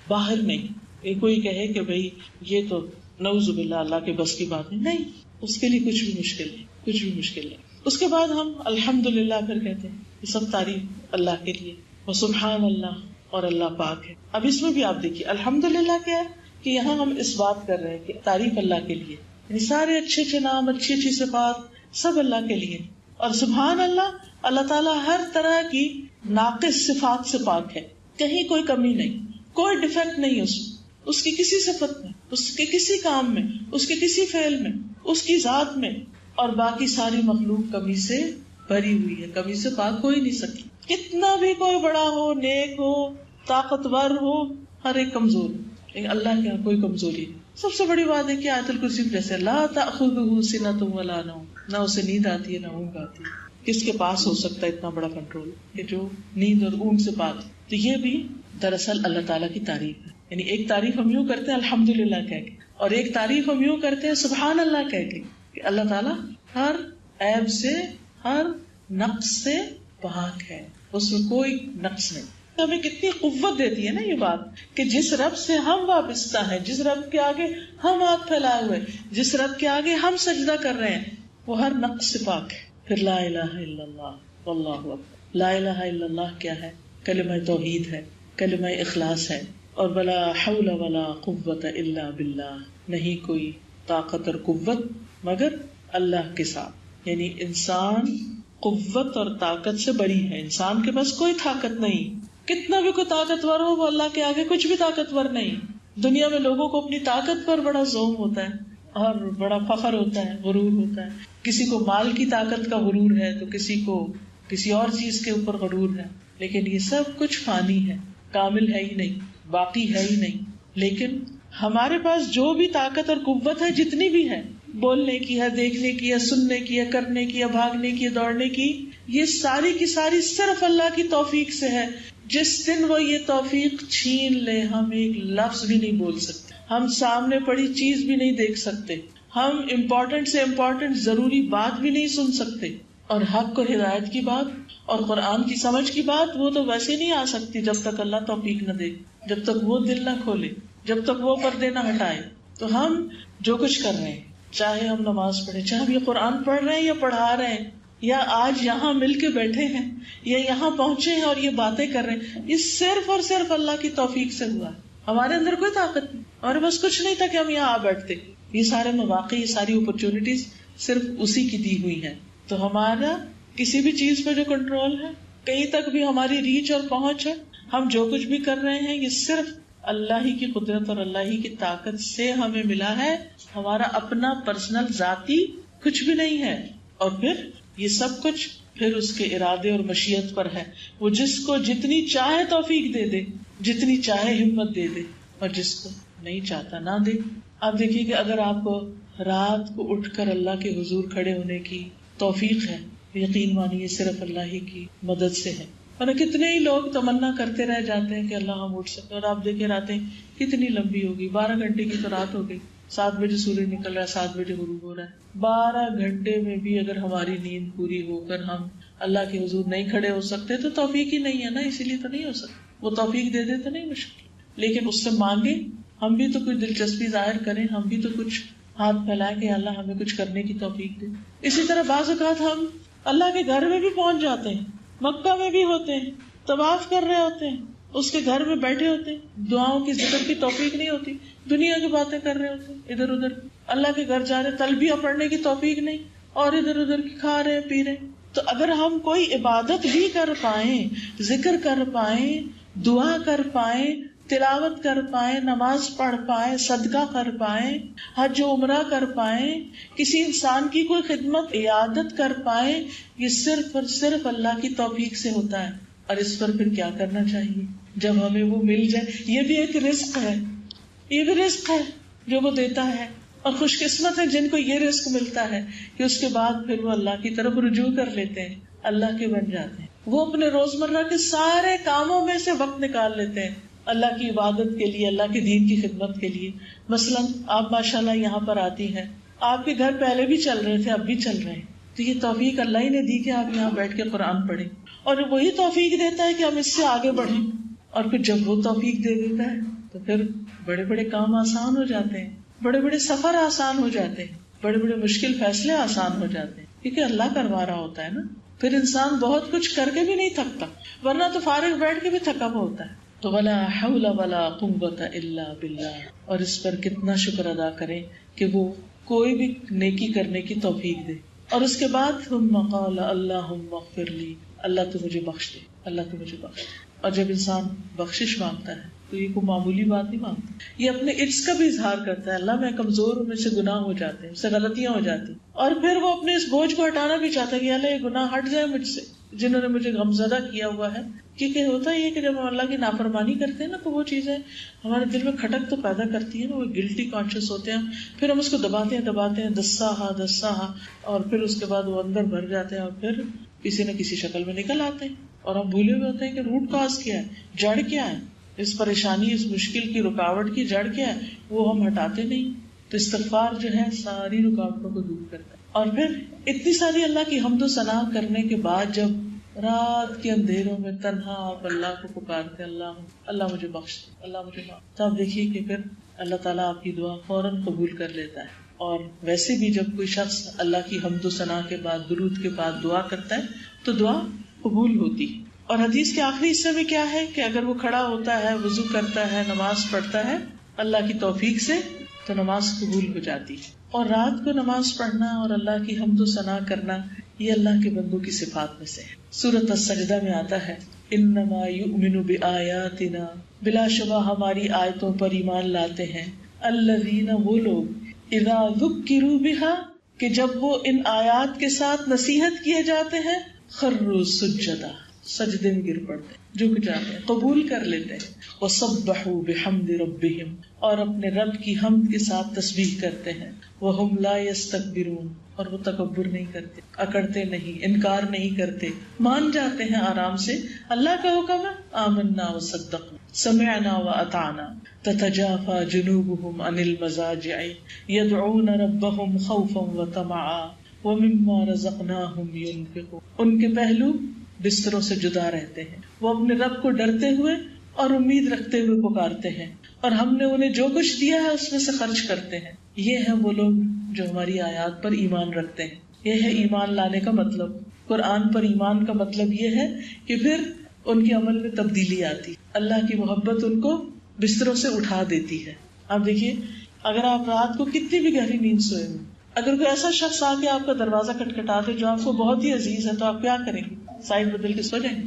باہر نہیں۔ کوئی کہے کہ بھئی یہ تو نعوذ باللہ اللہ کے بس کی بات نہیں، اس کے لیے کچھ بھی مشکل نہیں، کچھ بھی مشکل نہیں۔ اس کے بعد ہم الحمدللہ پھر کہتے ہیں، یہ سب تعریف اللہ کے لیے، وسبحان اللہ، اور اللہ پاک ہے۔ اب اس میں بھی آپ دیکھیے الحمدللہ کیا ہے کہ یہاں ہم اس بات کر رہے ہیں کہ تعریف اللہ کے لیے، یعنی سارے اچھے اچھے نام، اچھی اچھی صفات سب اللہ کے لیے، اور سبحان اللہ، اللہ تعالیٰ ہر طرح کی ناقص صفات سے پاک ہے، کہیں کوئی کمی نہیں، کوئی ڈیفیکٹ نہیں اس کی کسی صفت میں، اس کے کسی کام میں، اس کے کسی فعل میں، اس کی ذات میں، اور باقی ساری مخلوق کمی سے بھری ہوئی ہے، کمی سے پاک ہو ہی نہیں سکتی، کتنا بھی کوئی بڑا ہو، نیک ہو، طاقتور ہو، ہر ایک کمزور ہے، لیکن اللہ کے یہاں کوئی کمزوری نہیں۔ سب سے بڑی بات ہے کہ آیت الکرسی جیسے لا تأخذہ سنۃ ولا نوم، نہ اسے نیند آتی ہے نہ اونگ آتی ہے۔ کس کے پاس ہو سکتا ہے اتنا بڑا کنٹرول کہ جو نیند اور اونگ سے پاک؟ تو یہ بھی دراصل اللہ تعالیٰ کی تعریف ہے، یعنی ایک تعریف ہم یوں کرتے ہیں الحمدللہ کہہ کے، اور ایک تعریف ہم یوں کرتے ہیں سبحان اللہ کہہ کے، کہ اللہ تعالیٰ ہر عیب سے، ہر نقص سے پاک ہے، اس میں کوئی نقص نہیں۔ ہمیں کتنی قوت دیتی ہے نا یہ بات کہ جس رب سے ہم وابستہ ہیں، جس رب کے آگے ہم ہاتھ پھیلائے ہوئے، جس رب کے آگے ہم سجدہ کر رہے ہیں، وہ ہر نقص سے پاک ہے۔ پھر لا الہ الا اللہ واللہ اکبر۔ لا الہ الا اللہ کیا ہے؟ کلمہ توحید ہے، کلمہ اخلاص ہے، اور ولا حول ولا قوت الا باللہ، نہیں کوئی طاقت اور قوت مگر اللہ کے ساتھ، یعنی انسان قوت اور طاقت سے بری ہے، انسان کے پاس کوئی طاقت نہیں، کتنا بھی کوئی طاقتور ہو وہ اللہ کے آگے کچھ بھی طاقتور نہیں۔ دنیا میں لوگوں کو اپنی طاقت پر بڑا زوم ہوتا ہے اور بڑا فخر ہوتا ہے، غرور ہوتا ہے، کسی کو مال کی طاقت کا غرور ہے تو کسی کو کسی اور چیز کے اوپر غرور ہے، لیکن یہ سب کچھ فانی ہے، کامل ہے ہی نہیں، باقی ہے ہی نہیں۔ لیکن ہمارے پاس جو بھی طاقت اور قوت ہے، جتنی بھی ہے، بولنے کی ہے، دیکھنے کی ہے، سننے کی ہے، کرنے کی ہے، بھاگنے کی ہے، دوڑنے کی، یہ ساری کی ساری صرف اللہ کی توفیق سے ہے۔ جس دن وہ یہ توفیق چھین لے، ہم ایک لفظ بھی نہیں بول سکتے، ہم سامنے پڑی چیز بھی نہیں دیکھ سکتے، ہم امپورٹنٹ سے امپورٹنٹ ضروری بات بھی نہیں سن سکتے، اور حق اور ہدایت کی بات اور قرآن کی سمجھ کی بات وہ تو ویسے نہیں آ سکتی جب تک اللہ توفیق نہ دے، جب تک وہ دل نہ کھولے، جب تک وہ پردے نہ ہٹائے. تو ہم جو کچھ کر رہے ہیں، چاہے ہم نماز پڑھیں، چاہے ہم یہ قرآن پڑھ رہے ہیں یا پڑھا رہے ہیں، یا آج یہاں مل کے بیٹھے ہیں یا یہاں پہنچے ہیں اور یہ باتیں کر رہے ہیں، یہ صرف اور صرف اللہ کی توفیق سے ہوا ہے. ہمارے اندر کوئی طاقت نہیں، ہمارے پاس کچھ نہیں تھا کہ ہم یہاں آ بیٹھتے. یہ سارے مواقع، یہ ساری اپرچونٹیز صرف اسی کی دی ہوئی ہیں. تو ہمارا کسی بھی چیز پہ جو کنٹرول ہے، کہیں تک بھی ہماری ریچ اور پہنچ ہے، ہم جو کچھ بھی کر رہے ہیں یہ صرف اللہ ہی کی قدرت اور اللہ ہی کی طاقت سے ہمیں ملا ہے. ہمارا اپنا پرسنل ذاتی کچھ بھی نہیں ہے. اور پھر یہ سب کچھ پھر اس کے ارادے اور مشیت پر ہے. وہ جس کو جتنی چاہے توفیق دے دے، جتنی چاہے ہمت دے دے، اور جس کو نہیں چاہتا نہ دے. آپ دیکھیے کہ اگر آپ کو رات کو اٹھ کر اللہ کے حضور کھڑے ہونے کی توفیق ہے، یقین مانیے صرف اللہ ہی کی مدد سے ہے. اور کتنے ہی لوگ تمنا کرتے رہ جاتے ہیں کہ اللہ ہم اٹھ سکتے، اور آپ دیکھے راتیں کتنی لمبی ہوگی. 12 گھنٹے کی تو رات ہو گئی. 7 بجے سورج نکل رہا ہے، 7 بجے غروب ہو رہا ہے. 12 گھنٹے میں بھی اگر ہماری نیند پوری ہو کر ہم اللہ کے حضور نہیں کھڑے ہو سکتے تو توفیق ہی نہیں ہے نا. اسی لیے تو نہیں ہو سکتا. وہ توفیق دے دے تو نہیں مشکل، لیکن اس سے مانگے، ہم بھی تو کچھ دلچسپی ظاہر کریں، ہم بھی تو کچھ ہاتھ پھیلائیں کہ اللہ ہمیں کچھ کرنے کی توفیق دے. اسی طرح بعض اوقات ہم اللہ کے گھر میں بھی پہنچ جاتے ہیں، مکہ میں بھی ہوتے ہیں، طواف کر رہے ہوتے ہیں، اس کے گھر میں بیٹھے ہوتے ہیں، دعاؤں کی ذکر کی توفیق نہیں ہوتی، دنیا کی باتیں کر رہے ہوتے ہیں ادھر ادھر. اللہ کے گھر جا رہے، تلبیہ پڑھنے کی توفیق نہیں، اور ادھر ادھر کی کھا رہے پی رہے. تو اگر ہم کوئی عبادت بھی کر پائیں، ذکر کر پائیں، دعا کر پائیں، تلاوت کر پائیں، نماز پڑھ پائیں، صدقہ کر پائیں، حج و عمرہ کر پائیں، کسی انسان کی کوئی خدمت عیادت کر پائیں، یہ صرف اور صرف اللہ کی توفیق سے ہوتا ہے. اور اس پر پھر کیا کرنا چاہیے جب ہمیں وہ مل جائے؟ یہ بھی ایک رزق ہے، یہ بھی رزق ہے جو وہ دیتا ہے. اور خوش قسمت ہے جن کو یہ رزق ملتا ہے کہ اس کے بعد پھر وہ اللہ کی طرف رجوع کر لیتے ہیں، اللہ کے بن جاتے ہیں. وہ اپنے روزمرہ کے سارے کاموں میں سے وقت نکال لیتے ہیں اللہ کی عبادت کے لیے، اللہ کے دین کی خدمت کے لیے. مثلاً آپ ماشاءاللہ یہاں پر آتی ہیں، آپ کے گھر پہلے بھی چل رہے تھے، اب بھی چل رہے ہیں، تو یہ توفیق اللہ ہی نے دی کہ آپ یہاں بیٹھ کے قرآن پڑھیں. اور وہی توفیق دیتا ہے کہ ہم اس سے آگے بڑھیں. اور پھر جب وہ توفیق دے دیتا ہے تو پھر بڑے بڑے کام آسان ہو جاتے ہیں، بڑے بڑے سفر آسان ہو جاتے ہیں، بڑے بڑے مشکل فیصلے آسان ہو جاتے ہیں، کیونکہ اللہ کروا رہا ہوتا ہے نا. پھر انسان بہت کچھ کر کے بھی نہیں تھکتا، ورنہ تو فارغ بیٹھ کے بھی تھکا ہوا ہوتا ہے. تو ولا حول ولا قوت الا باللہ. اور اس پر کتنا شکر ادا کریں کہ وہ کوئی بھی نیکی کرنے کی توفیق دے. اور اس کے بعد ثم قال اللہم اغفر لی، اللہ تو مجھے بخش دے، اللہ تو مجھے بخش دے. اور جب انسان بخشش مانگتا ہے تو یہ کوئی معمولی بات نہیں مانگتا، یہ اپنے عجز کا بھی اظہار کرتا ہے. اللہ میں کمزور ہوں، مجھ سے گناہ ہو جاتے ہیں، مجھ سے غلطیاں ہو جاتی ہیں. اور پھر وہ اپنے اس بوجھ کو ہٹانا بھی چاہتا ہے کہ اللہ یہ گناہ ہٹ جائے مجھ سے، جنہوں نے مجھے غمزدہ کیا ہوا ہے. کیونکہ ہوتا یہ کہ جب ہم اللہ کی نافرمانی کرتے ہیں نا تو وہ چیزیں ہمارے دل میں کھٹک تو پیدا کرتی ہیں نا، وہ گلٹی کانشیس ہوتے ہیں، پھر ہم اس کو دباتے ہیں دسا، اور پھر اس کے بعد وہ اندر بھر جاتے ہیں اور پھر کسی نہ کسی شکل میں نکل آتے ہیں. اور ہم بھولے ہوئے ہوتے ہیں کہ روٹ کاز کیا ہے، جڑ کیا ہے، اس پریشانی، اس مشکل کی رکاوٹ کی جڑ کیا ہے، وہ ہم ہٹاتے نہیں. تو استغفار جو ہے ساری رکاوٹوں کو دور کرتا ہے. اور پھر اتنی ساری اللہ کی حمد و ثنا کرنے کے بعد جب رات کے اندھیروں میں تنہا آپ اللہ کو پکارتے اللہ مجھے بخش دے، اللہ مجھے معاف، تو آپ دیکھیے کہ پھر اللہ تعالیٰ آپ کی دعا فوراً قبول کر لیتا ہے. اور ویسے بھی جب کوئی شخص اللہ کی حمد و ثنا کے بعد، درود کے بعد دعا کرتا ہے تو دعا قبول ہوتی. اور حدیث کے آخری حصے میں کیا ہے کہ اگر وہ کھڑا ہوتا ہے، وضو کرتا ہے، نماز پڑھتا ہے اللہ کی توفیق سے تو نماز قبول ہو جاتی. اور رات کو نماز پڑھنا اور اللہ کی حمد و ثنا کرنا یہ اللہ کے بندوں کی صفات میں سے ہے. سورۃ السجدہ میں آتا ہے انما یؤمن بآیاتنا، بلا شبہ ہماری آیتوں پر ایمان لاتے ہیں، الذین وہ لوگ اذا ذکروا بہا کہ جب وہ ان آیات کے ساتھ نصیحت کیے جاتے ہیں، خروا سجدا سجدے میں گر پڑتے ہیں، جھک جاتے ہیں، قبول کر لیتے ہیں. وسبحوا بحمد ربہم اور اپنے رب کی حمد کے ساتھ تسبیح کرتے ہیں. وہم لا یستکبرون اور وہ تکبر نہیں کرتے، اکڑتے نہیں، انکار نہیں کرتے، مان جاتے ہیں آرام سے. اللہ کا حکم ہے آمنا وصدقنا سمعنا واطعنا تتجافى جنوبهم عن المضاجع يدعون ربهم خوفا وطمعا وَمِمَّا رَزَقْنَاهُمْ يُنْفِقُونَ، ان کے پہلو بستروں سے جدا رہتے ہیں، وہ اپنے رب کو ڈرتے ہوئے اور امید رکھتے ہوئے پکارتے ہیں، اور ہم نے انہیں جو کچھ دیا ہے اس میں سے خرچ کرتے ہیں۔ یہ ہیں وہ لوگ جو ہماری آیات پر ایمان رکھتے ہیں۔ یہ ہے ایمان لانے کا مطلب۔ قرآن پر ایمان کا مطلب یہ ہے کہ پھر ان کے عمل میں تبدیلی آتی، اللہ کی محبت ان کو بستروں سے اٹھا دیتی ہے۔ اب دیکھیے، اگر آپ رات کو کتنی بھی گہری نیند سوئے ہوں، اگر کوئی ایسا شخص آ کے آپ کا دروازہ کھٹکھٹا دے جو آپ کو بہت ہی عزیز ہے، تو آپ کیا کریں گے؟ سائڈ بدل کے سو جائیں گے،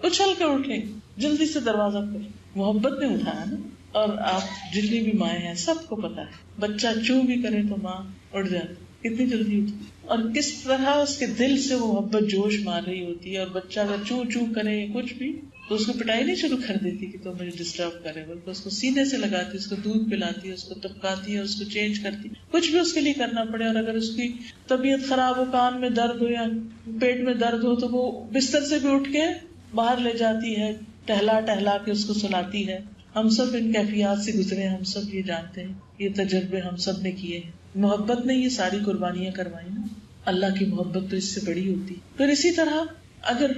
اچھل کے اٹھیں گے، جلدی سے دروازہ کھولیں۔ محبت نے اٹھایا نا۔ اور آپ جتنی بھی مائیں ہیں سب کو پتا ہے، بچہ چوں بھی کرے تو ماں اٹھ جاتی، کتنی جلدی اٹھتی، اور کس طرح اس کے دل سے وہ محبت جوش مار رہی ہوتی ہے۔ اور بچہ اگر چوں چوں کرے کچھ بھی تو اس کو پٹائی نہیں شروع کر دیتی کہ تو مجھے ڈسٹرب کرے، بلکہ اس کو سینے سے لگاتی، اس کو دودھ پلاتی ہے، اس کو تبکاتی ہے، اس کو چینج کرتی، کچھ بھی اس کے لیے کرنا پڑے۔ اور اگر اس کی طبیعت خراب ہو، کان میں درد ہو یا پیٹ میں درد ہو، تو وہ بستر سے بھی اٹھ کے باہر لے جاتی ہے، ٹہلا ٹہلا کے اس کو سلاتی ہے۔ ہم سب ان کیفیات سے گزرے ہیں، ہم سب یہ جانتے ہیں، یہ تجربے ہم سب نے کیے ہیں۔ محبت نے یہ ساری قربانیاں کروائی نا۔ اللہ کی محبت تو اس سے بڑی ہوتی۔ پھر اسی طرح اگر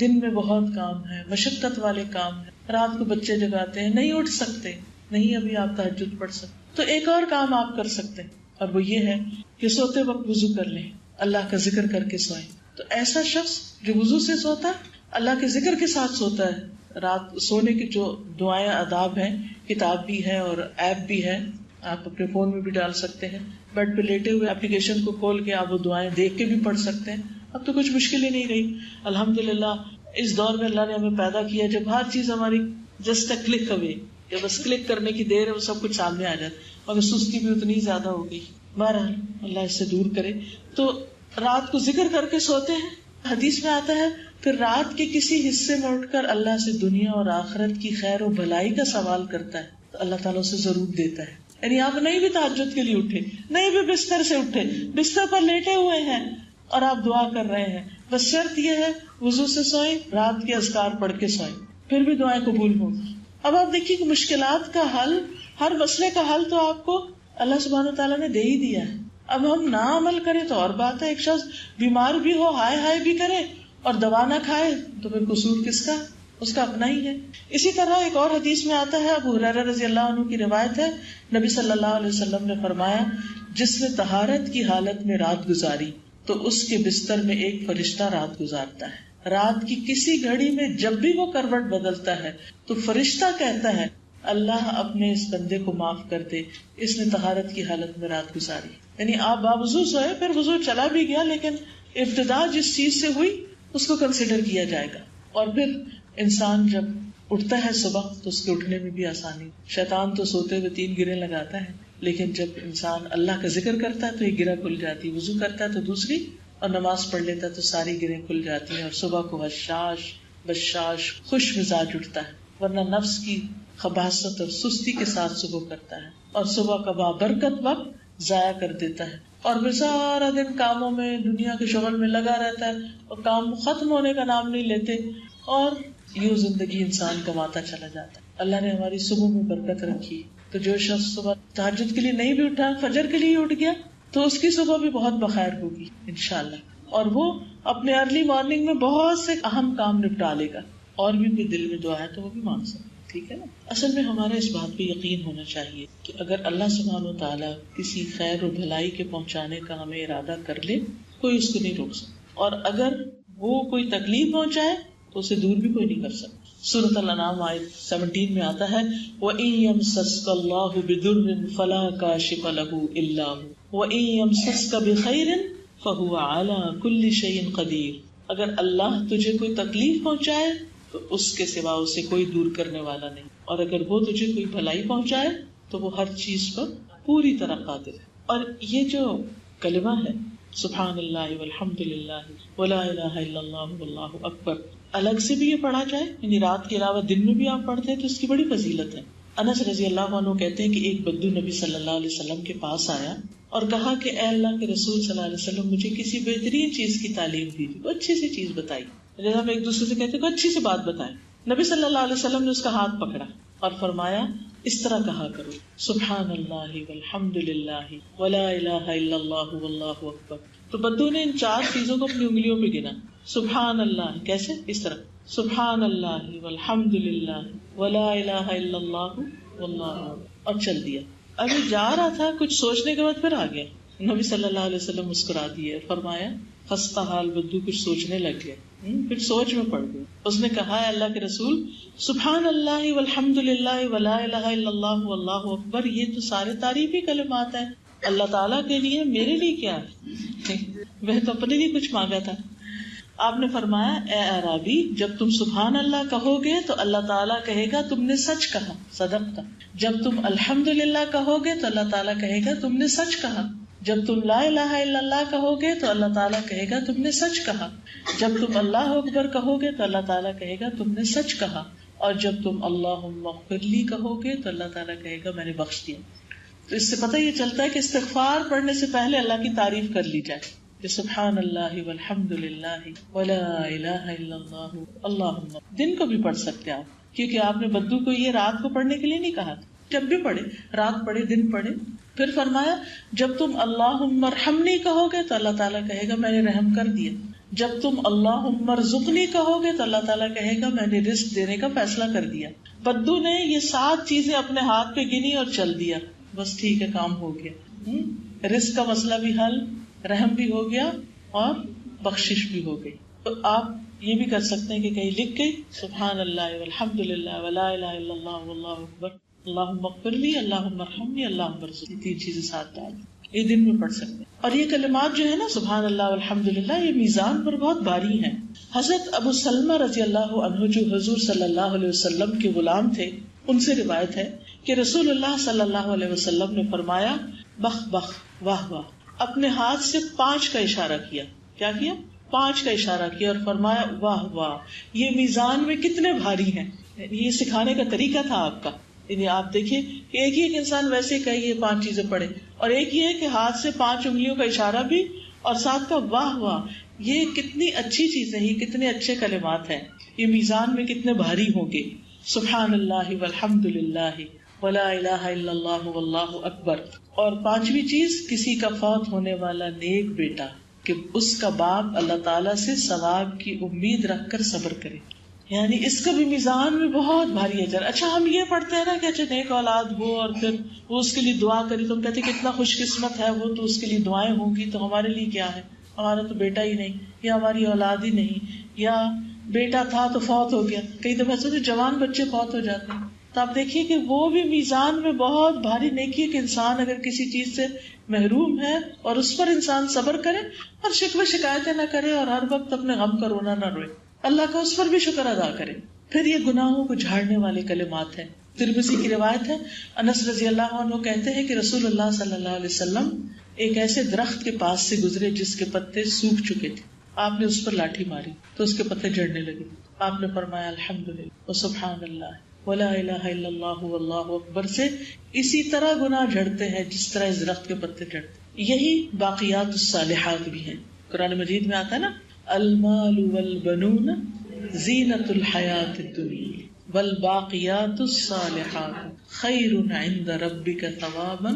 دن میں بہت کام ہے، مشقت والے کام ہے، رات کو بچے جگاتے ہیں، نہیں اٹھ سکتے، نہیں ابھی آپ تہجد پڑھ سکتے، تو ایک اور کام آپ کر سکتے ہیں، اور وہ یہ ہے کہ سوتے وقت وضو کر لیں، اللہ کا ذکر کر کے سوئیں۔ تو ایسا شخص جو وضو سے سوتا ہے، اللہ کے ذکر کے ساتھ سوتا ہے، رات سونے کی جو دعائیں آداب ہیں، کتاب بھی ہے اور ایپ بھی ہے، آپ اپنے فون میں بھی ڈال سکتے ہیں، بیڈ پہ لیٹے ہوئے اپلیکیشن کو کھول کے آپ وہ دعائیں دیکھ کے بھی پڑھ سکتے ہیں۔ اب تو کچھ مشکل ہی نہیں رہی، الحمدللہ۔ اس دور میں اللہ نے ہمیں پیدا کیا جب ہر چیز ہماری جسٹ کلک اوے، یا بس کلک کرنے کی دیر ہے، وہ سب کچھ سامنے آ جاتا، مگر سستی بھی اتنی زیادہ ہو گئی۔ بہرحال اللہ اس سے دور کرے۔ تو رات کو ذکر کر کے سوتے ہیں، حدیث میں آتا ہے پھر رات کے کسی حصے میں اٹھ کر اللہ سے دنیا اور آخرت کی خیر و بھلائی کا سوال کرتا ہے تو اللہ تعالیٰ اسے ضرور دیتا ہے۔ یعنی آپ نہیں بھی تہجد کے لیے اٹھے، نہیں بھی بستر سے اٹھے، بستر پر لیٹے ہوئے ہیں اور آپ دعا کر رہے ہیں، بس شرط یہ ہے وضو سے سوئیں، رات کے اذکار پڑھ کے سوئیں، پھر بھی دعائیں قبول ہوگی۔ اب آپ دیکھیے کہ مشکلات کا حل، ہر مسئلے کا حل تو آپ کو اللہ سبحانہ تعالیٰ نے دے ہی دیا ہے۔ اب ہم نہ عمل کریں تو اور بات ہے، ایک شخص بیمار بھی ہو، ہائے ہائے بھی کرے اور دوا نہ کھائے تو پھر قصور کس کا؟ اس کا اپنا ہی ہے۔ اسی طرح ایک اور حدیث میں آتا ہے، ابو ہریرہ رضی اللہ عنہ کی روایت ہے، نبی صلی اللہ علیہ وسلم نے فرمایا، جس نے طہارت کی حالت میں رات گزاری تو اس کے بستر میں ایک فرشتہ رات گزارتا ہے۔ رات کی کسی گھڑی میں جب بھی وہ کروٹ بدلتا ہے تو فرشتہ کہتا ہے، اللہ اپنے اس بندے کو معاف کر دے، اس نے طہارت کی حالت میں رات گزاری۔ یعنی آپ باوضو سوئے، پھر وضو چلا بھی گیا، لیکن ابتدا جس چیز سے ہوئی اس کو کنسیڈر کیا جائے گا۔ اور پھر انسان جب اٹھتا ہے صبح تو اس کے اٹھنے میں بھی آسانی۔ شیطان تو سوتے ہوئے 3 گریں لگاتا ہے، لیکن جب انسان اللہ کا ذکر کرتا ہے تو ایک گرہ کھل جاتی، وضو کرتا ہے تو دوسری، اور نماز پڑھ لیتا ہے تو ساری گریں کھل جاتی ہیں، اور صبح کو حشاش بشاش خوش مزاج اٹھتا ہے، ورنہ نفس کی خباثت اور سستی کے ساتھ صبح کرتا ہے، اور صبح کا بابرکت وقت ضائع کر دیتا ہے، اور پھر سارا دن کاموں میں، دنیا کے شغل میں لگا رہتا ہے، اور کام ختم ہونے کا نام نہیں لیتے، اور یوں زندگی انسان کماتا چلا جاتا ہے۔ اللہ نے ہماری صبح میں برکت رکھی، تو جو شخص صبح تہجد کے لیے نہیں بھی اٹھا، فجر کے لیے اٹھ گیا، تو اس کی صبح بھی بہت بخیر ہوگی انشاءاللہ، اور وہ اپنے ارلی مارننگ میں بہت سے اہم کام نپٹا لے گا، اور بھی کوئی دل میں دعا ہے تو وہ بھی مانگ سکتا ہے۔ ٹھیک ہے نا؟ اصل میں ہمارا اس بات پہ یقین ہونا چاہیے کہ اگر اللہ سبحانہ وتعالیٰ کسی خیر و بھلائی کے پہنچانے کا ہمیں ارادہ کر لے، کوئی اس کو نہیں روک سکتا، اور اگر وہ کوئی تکلیف پہنچائے تو اسے دور بھی کوئی نہیں کر سکتا۔ سورۃ الانعام آیت 17 میں آتا ہے، وَإِن يَمْسَسْكَ اللَّهُ بِضُرٍّ فَلَا كَاشِفَ لَهُ إِلَّا هُوَ وَإِن يَمْسَسْكَ بِخَيْرٍ فَهُوَ عَلَى كُلِّ شَيْءٍ قَدِيرٌ۔ اگر اللہ تجھے کوئی تکلیف پہنچائے تو اس کے سوا اسے کوئی دور کرنے والا نہیں، اور اگر وہ تجھے کوئی بھلائی پہنچائے تو وہ ہر چیز پر پوری طرح قادر ہے۔ اور یہ جو کلمہ ہے سبحان اللہ والحمد للہ ولا الہ الا اللہ واللہ اکبر، الگ سے بھی یہ پڑھا جائے، یعنی رات کے علاوہ دن میں بھی آپ پڑھتے ہیں تو اس کی بڑی فضیلت ہے۔ انس رضی اللہ عنہ کہتے ہیں کہ ایک بدو نبی صلی اللہ علیہ وسلم کے پاس آیا اور کہا کہ اے اللہ کے رسول صلی اللہ علیہ وسلم، مجھے کسی بہترین چیز کی تعلیم دیجیے، کوئی اچھی سی چیز بتائی، جیسے ہم ایک دوسرے سے کہتے ہیں کوئی اچھی سی بات بتائیں۔ نبی صلی اللہ علیہ وسلم نے اس کا ہاتھ پکڑا اور فرمایا، اس طرح کہا کرو سبحان اللہ والحمد للہ ولا الہ الا اللہ واللہ اکبر. تو بدو نے ان 4 چیزوں کو اپنی انگلیوں پہ گنا. سبحان اللہ کیسے؟ اس طرح سبحان اللہ والحمد للہ ولا الہ الا اللہ واللہ اکبر، اور چل دیا. ابھی جا رہا تھا، کچھ سوچنے کے بعد پھر آ گیا. نبی صلی اللہ علیہ وسلم مسکرا دیے، فرمایا خستہ حال بدو کچھ سوچنے لگ گیا، پھر سوچ میں پڑ گیا. اس نے کہا ہے اللہ کے رسول سبحان اللہ والحمد للہ ولا الہ الا اللہ واللہ اکبر، یہ تو سارے تعریفی کلمات ہیں اللہ تعالیٰ کے لیے، میرے لیے کیا ہے؟ میں تو اپنے لیے کچھ مانگا تھا. آپ نے فرمایا اے اعرابی، جب تم سبحان اللہ کہو گے تو اللہ تعالیٰ کہے گا تم نے سچ کہا، صدقت. جب تم الحمدللہ کہو گے تو اللہ تعالیٰ کہے گا تم نے سچ کہا. جب تم لا الہ الا اللہ کہو گے تو اللہ تعالیٰ کہے گا تم نے سچ کہا. جب تم اللہ اکبر کہو گے تو اللہ تعالیٰ کہے گا تم نے سچ کہا. اور جب تم اللہم اغفر لی کہو گے تو اللہ تعالیٰ کہے گا میں نے بخش دیا. تو اس سے پتہ یہ چلتا ہے کہ استغفار پڑھنے سے پہلے اللہ کی تعریف کر لی جائے کہ سبحان اللہ والحمد للہ ولا الہ الا اللہ. اللہم دن کو بھی پڑھ سکتے آپ، کیونکہ آپ نے بدو کو یہ رات کو پڑھنے کے لیے نہیں کہا، جب بھی پڑھے، رات پڑھے دن پڑھے. پھر فرمایا جب تم اللہم ارحمنی کہو گے تو اللہ تعالیٰ کہے گا میں نے رحم کر دیا. جب تم اللہم ارزقنی کہو گے تو اللہ تعالیٰ کہے گا میں نے رزق دینے کا فیصلہ کر دیا. بدو نے یہ 7 چیزیں اپنے ہاتھ پہ گنی اور چل دیا، بس ٹھیک ہے کام ہو گیا. رزق کا مسئلہ بھی حل، رحم بھی ہو گیا اور بخشش بھی ہو گئی. تو آپ یہ بھی کر سکتے ہیں کہ کہیں لکھ کے سبحان اللہ والحمد للہ ولا الہ الا اللہ واللہ اکبر اللہم اغفر لی اللہم ارحمنی اللہم ارزقنی، 3 چیزیں ساتھ ڈال یہ دن میں پڑھ سکتے ہیں. اور یہ کلمات جو ہے نا سبحان اللہ والحمد للہ، یہ میزان پر بہت بھاری ہیں. حضرت ابو سلمہ رضی اللہ عنہ جو حضور صلی اللہ علیہ وسلم کے غلام تھے، ان سے روایت ہے کہ رسول اللہ صلی اللہ علیہ وسلم نے فرمایا بخ بخ واہ واہ. اپنے ہاتھ سے 5 کا اشارہ کیا. کیا کیا؟ 5 کا اشارہ کیا اور فرمایا واہ واہ، یہ میزان میں کتنے بھاری ہیں. یہ سکھانے کا طریقہ تھا آپ کا. یعنی آپ دیکھیے کہ ایک ہی ایک انسان ویسے کہے یہ 5 چیزیں پڑھے، اور ایک یہ ہے کہ ہاتھ سے 5 انگلیوں کا اشارہ بھی اور ساتھ کا واہ واہ. یہ کتنی اچھی چیزیں، یہ کتنے اچھے کلمات ہیں، یہ میزان میں کتنے بھاری ہوں گے. سبحان اللہ والحمد للہ ولا الہ الا اللہ واللہ اکبر. اور 5ویں چیز، کسی کا فوت ہونے والا نیک بیٹا کہ اس کا باپ اللہ تعالیٰ سے ثواب کی امید رکھ کر صبر کرے، یعنی اس کا بھی میزان میں بہت بھاری اجر. اچھا ہم یہ پڑھتے ہیں نا کہ اچھا نیک اولاد ہو اور پھر وہ اس کے لیے دعا کری، تو ہم کہتے ہیں کتنا خوش قسمت ہے وہ، تو اس کے لیے دعائیں ہوں گی. تو ہمارے لیے کیا ہے؟ ہمارا تو بیٹا ہی نہیں، یا ہماری اولاد ہی نہیں، یا بیٹا تھا تو فوت ہو گیا. کئی دفعہ ایسے جوان بچے فوت ہو جاتے ہیں. تو آپ دیکھیے کہ وہ بھی میزان میں بہت بھاری نیکی ہے کہ انسان اگر کسی چیز سے محروم ہے اور اس پر انسان صبر کرے اور شکوے شکایتیں نہ کرے اور ہر وقت اپنے غم کا رونا نہ روئے، اللہ کا اس پر بھی شکر ادا کرے. پھر یہ گناہوں کو جھاڑنے والے کلمات ہیں. ترمذی کی روایت ہے، انس رضی اللہ عنہ کہتے ہیں کہ رسول اللہ صلی اللہ علیہ وسلم ایک ایسے درخت کے پاس سے گزرے جس کے پتے سوکھ چکے تھے. آپ نے اس پر لاٹھی ماری تو اس کے پتے جھڑنے لگے. آپ نے فرمایا الحمدللہ وسبحان اللہ ولا الہ الا اللہ واللہ اکبر سے اسی طرح گناہ جھڑتے ہیں جس طرح اس درخت کے پتے جھڑتے. یہی باقیات الصالحات بھی ہیں. قرآن مجید میں آتا ہے نا المال والبنون زینت الحیات الدنیا والباقیات الصالحات خیر عند ربک ثوابا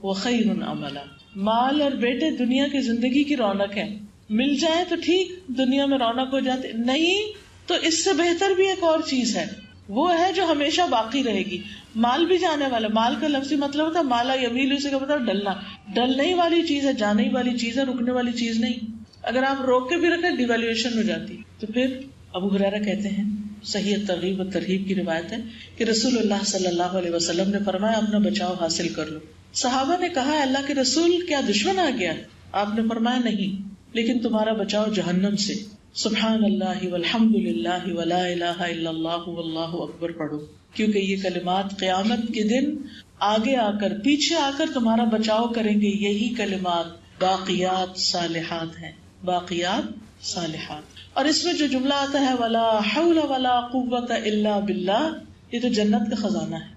وخیر عملا. مال اور بیٹے دنیا کی زندگی کی رونق ہے، مل جائے تو ٹھیک، دنیا میں رونق ہو جاتے، نہیں تو اس سے بہتر بھی ایک اور چیز ہے، وہ ہے جو ہمیشہ باقی رہے گی. مال بھی جانے والا، مال کا لفظی مطلب ہوتا ہے مالا یمیل، اسے کا مطلب ڈلنا، ڈلنے ہی والی چیز ہے، جانے ہی والی چیز ہے، رکنے والی چیز نہیں. اگر آپ روک کے بھی رکھیں ڈیویلیویشن ہو جاتی. تو پھر ابو ہریرہ کہتے ہیں، صحیح ترغیب و ترہیب کی روایت ہے کہ رسول اللہ صلی اللہ علیہ وسلم نے فرمایا اپنا بچاؤ حاصل کر لو. صحابہ نے کہا اللہ کے رسول کیا دشمن آ گیا؟ آپ نے فرمایا نہیں، لیکن تمہارا بچاؤ جہنم سے. سبحان اللہ والحمد للہ ولا الہ الا اللہ واللہ اکبر پڑھو، کیونکہ یہ کلمات قیامت کے دن آگے آ کر پیچھے آ کر تمہارا بچاؤ کریں گے. یہی کلمات باقیات صالحات ہیں، باقیات صالحات. اور اس میں جو جملہ آتا ہے ولا حول ولا قوت الا باللہ، یہ تو جنت کا خزانہ ہے.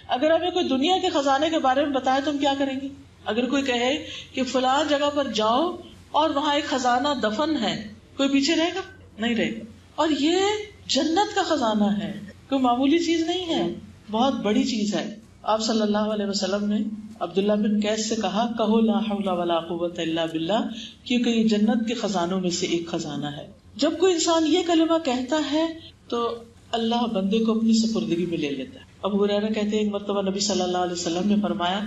اگر ہمیں کوئی دنیا کے خزانے کے بارے میں بتائے تو ہم کیا کریں گے؟ اگر کوئی کہے کہ فلاں جگہ پر جاؤ اور وہاں ایک خزانہ دفن ہے، کوئی پیچھے رہے گا؟ نہیں رہے گا. اور یہ جنت کا خزانہ ہے، کوئی معمولی چیز نہیں ہے، بہت بڑی چیز ہے. آپ صلی اللہ علیہ وسلم نے عبداللہ بن قیس سے کہا کہو لا حول ولا قوت الا باللہ، کیونکہ یہ جنت کے خزانوں میں سے ایک خزانہ ہے. جب کوئی انسان یہ کلمہ کہتا ہے تو اللہ بندے کو اپنی سپردگی میں لے لیتا ہے. ابو ہریرہ کہتے ہیں ایک مرتبہ نبی صلی اللہ علیہ وسلم نے فرمایا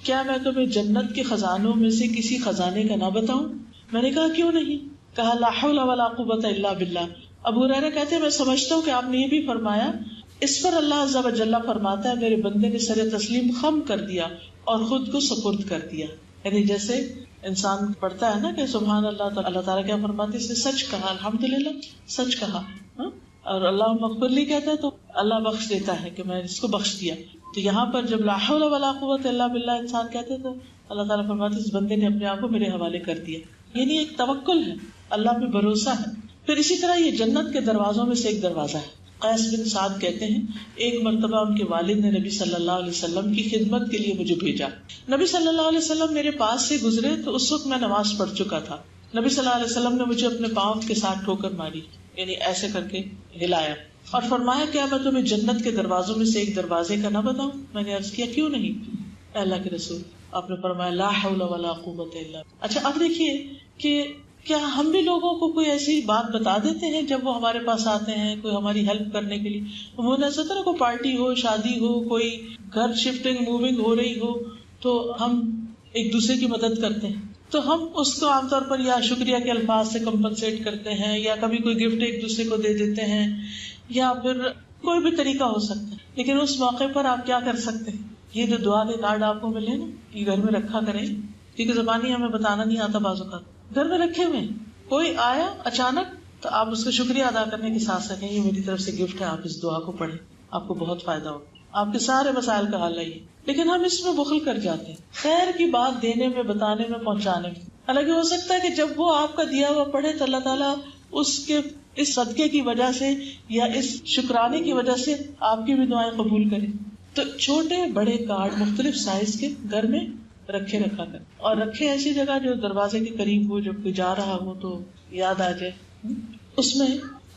کیا میں تمہیں جنت کے خزانوں میں سے کسی خزانے کا نہ بتاؤں؟ میں نے کہا کیوں نہیں؟ کہا لا حول ولا قوت الا باللہ. ابو ہریرہ کہتے ہیں میں سمجھتا ہوں کہ آپ نے یہ بھی فرمایا اس پر اللہ عز و جل فرماتا ہے میرے بندے نے سر تسلیم خم کر دیا اور خود کو سپرد کر دیا. یعنی جیسے انسان پڑھتا ہے نا کہ سبحان اللہ، تو اللہ تعالیٰ کیا فرماتے ہیں، اس نے سچ کہا، الحمدللہ سچ کہا. اور اللہ مغفر لی کہتا ہے تو اللہ بخش دیتا ہے کہ میں اس کو بخش دیا. تو یہاں پر جب لا حول ولا قوت الا باللہ انسان کہتے تو اللہ تعالیٰ فرماتے اس بندے نے اپنے آپ کو میرے حوالے کر دیا. یعنی ایک توکل ہے، اللہ پہ بھروسہ ہے. پھر اسی طرح یہ جنت کے دروازوں میں سے ایک دروازہ ہے. قیس بن سعد کہتے ہیں ایک مرتبہ ان کے والد نے نبی صلی اللہ علیہ وسلم کی خدمت کے لیے مجھے بھیجا. نبی صلی اللہ علیہ وسلم میرے پاس سے گزرے تو اس وقت میں نماز پڑھ چکا تھا. نبی صلی اللہ علیہ وسلم نے مجھے اپنے پاؤں کے ساتھ ٹھوکر ماری، یعنی ایسے کر کے ہلایا اور فرمایا کیا میں تمہیں جنت کے دروازوں میں سے ایک دروازے کا نہ بتاؤں؟ میں نے عرض کیا کیوں نہیں اے اللہ کے رسول؟ آپ نے فرمایا لا حول ولا قوت الا. اچھا اب دیکھیے کہ کیا ہم بھی لوگوں کو کوئی ایسی بات بتا دیتے ہیں جب وہ ہمارے پاس آتے ہیں کوئی ہماری ہیلپ کرنے کے لیے؟ وہ ایسا تھا نا کوئی پارٹی ہو، شادی ہو، کوئی گھر شفٹنگ موونگ ہو رہی ہو تو ہم ایک دوسرے کی مدد کرتے ہیں، تو ہم اس کو عام طور پر یا شکریہ کے الفاظ سے کمپنسیٹ کرتے ہیں یا کبھی کوئی گفٹ ایک دوسرے کو دے دیتے ہیں یا پھر کوئی بھی طریقہ ہو سکتا ہے. لیکن اس موقع پر آپ کیا کر سکتے ہیں؟ یہ جو دعا کے کارڈ آپ کو ملے نا یہ گھر میں رکھا کریں، کیونکہ زبانی ہمیں بتانا نہیں آتا بعض اوقات. گھر میں رکھے ہوئے کوئی آیا اچانک تو آپ اس کو شکریہ ادا کرنے کے ساتھ ساتھ یہ میری طرف سے گفٹ ہے، آپ اس دعا کو پڑھیں، آپ کو بہت فائدہ ہوگا، آپ کے سارے مسائل کا حل ہے یہ. لیکن ہم اس میں بخل کر جاتے ہیں خیر کی بات دینے میں، بتانے میں، پہنچانے میں. حالانکہ ہو سکتا ہے کہ جب وہ آپ کا دیا ہوا پڑھے تو اللہ تعالیٰ اس کے اس صدقے کی وجہ سے یا اس شکرانے کی وجہ سے آپ کی بھی دعائیں قبول کرے. تو چھوٹے بڑے کارڈ مختلف سائز کے گھر میں رکھا کر، اور رکھے ایسی جگہ جو دروازے کے قریب ہو، جب کوئی جا رہا ہو تو یاد آ جائے. اس میں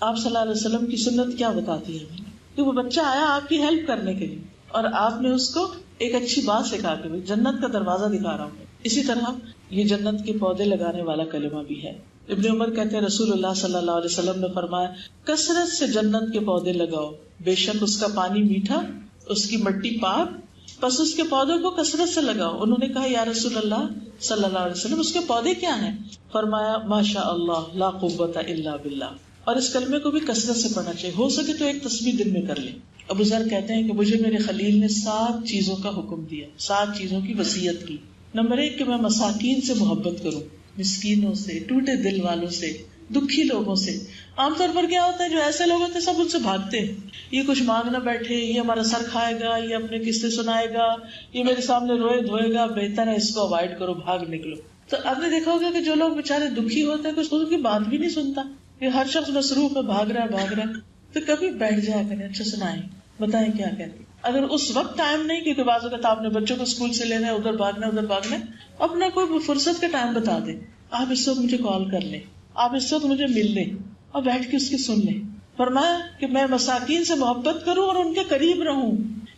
آپ صلی اللہ علیہ وسلم کی سنت کیا بتاتی ہے کہ وہ بچہ آیا آپ کی ہیلپ کرنے کے لیے اور آپ نے اس کو ایک اچھی بات سکھا کے جنت کا دروازہ دکھا رہا ہوں. اسی طرح یہ جنت کے پودے لگانے والا کلمہ بھی ہے. ابن عمر کہتے ہیں رسول اللہ صلی اللہ علیہ وسلم نے فرمایا کثرت سے جنت کے پودے لگاؤ، بے شک اس کا پانی میٹھا، اس کی مٹی پاک، بس اس کے پودوں کو کثرت سے لگاؤ. انہوں نے کہا یا رسول اللہ صلی اللہ علیہ وسلم اس کے پودے کیا ہیں؟ فرمایا ماشاء اللہ لا قوت الا باللہ. اور اس کلمے کو بھی کثرت سے پڑھنا چاہیے، ہو سکے تو ایک تسبیح دن میں کر لیں. ابو ذر کہتے ہیں کہ مجھے میرے خلیل نے 7 چیزوں کا حکم دیا، 7 چیزوں کی وصیت کی. نمبر 1 کہ میں مساکین سے محبت کروں، مسکینوں سے، ٹوٹے دل والوں سے، دکھی لوگوں سے. عام طور پر کیا ہوتا ہے جو ایسے لوگ ہوتے ہیں سب ان سے بھاگتے ہیں، یہ کچھ مانگ نہ بیٹھے، یہ ہمارا سر کھائے گا، یہ اپنے قصے سنائے گا، یہ میرے سامنے روئے دھوئے گا، بہتر ہے اس کو اوائڈ کرو، بھاگ نکلو. تو آپ نے دیکھا ہوگا کہ جو لوگ بےچارے دکھی ہوتے ہیں کچھ ان کی بات بھی نہیں سنتا، یہ ہر شخص مصروف ہے، بھاگ رہا ہے. تو کبھی بیٹھ جایا کریں، اچھا سنائیں، بتائیں کیا کہتے. اگر اس وقت ٹائم نہیں، کیونکہ بعض اوقات آپ نے بچوں کو اسکول سے لینا ہے، ادھر بھاگنا ادھر بھاگنا، اپنا کوئی فرصت کا ٹائم بتا دیں، آپ اس وقت مجھے کال کر لیں، آپ اس وقت مجھے مل لیں اور بیٹھ کے اس کی سن لیں. فرمایا کہ میں مساکین سے محبت کروں اور ان کے قریب رہوں،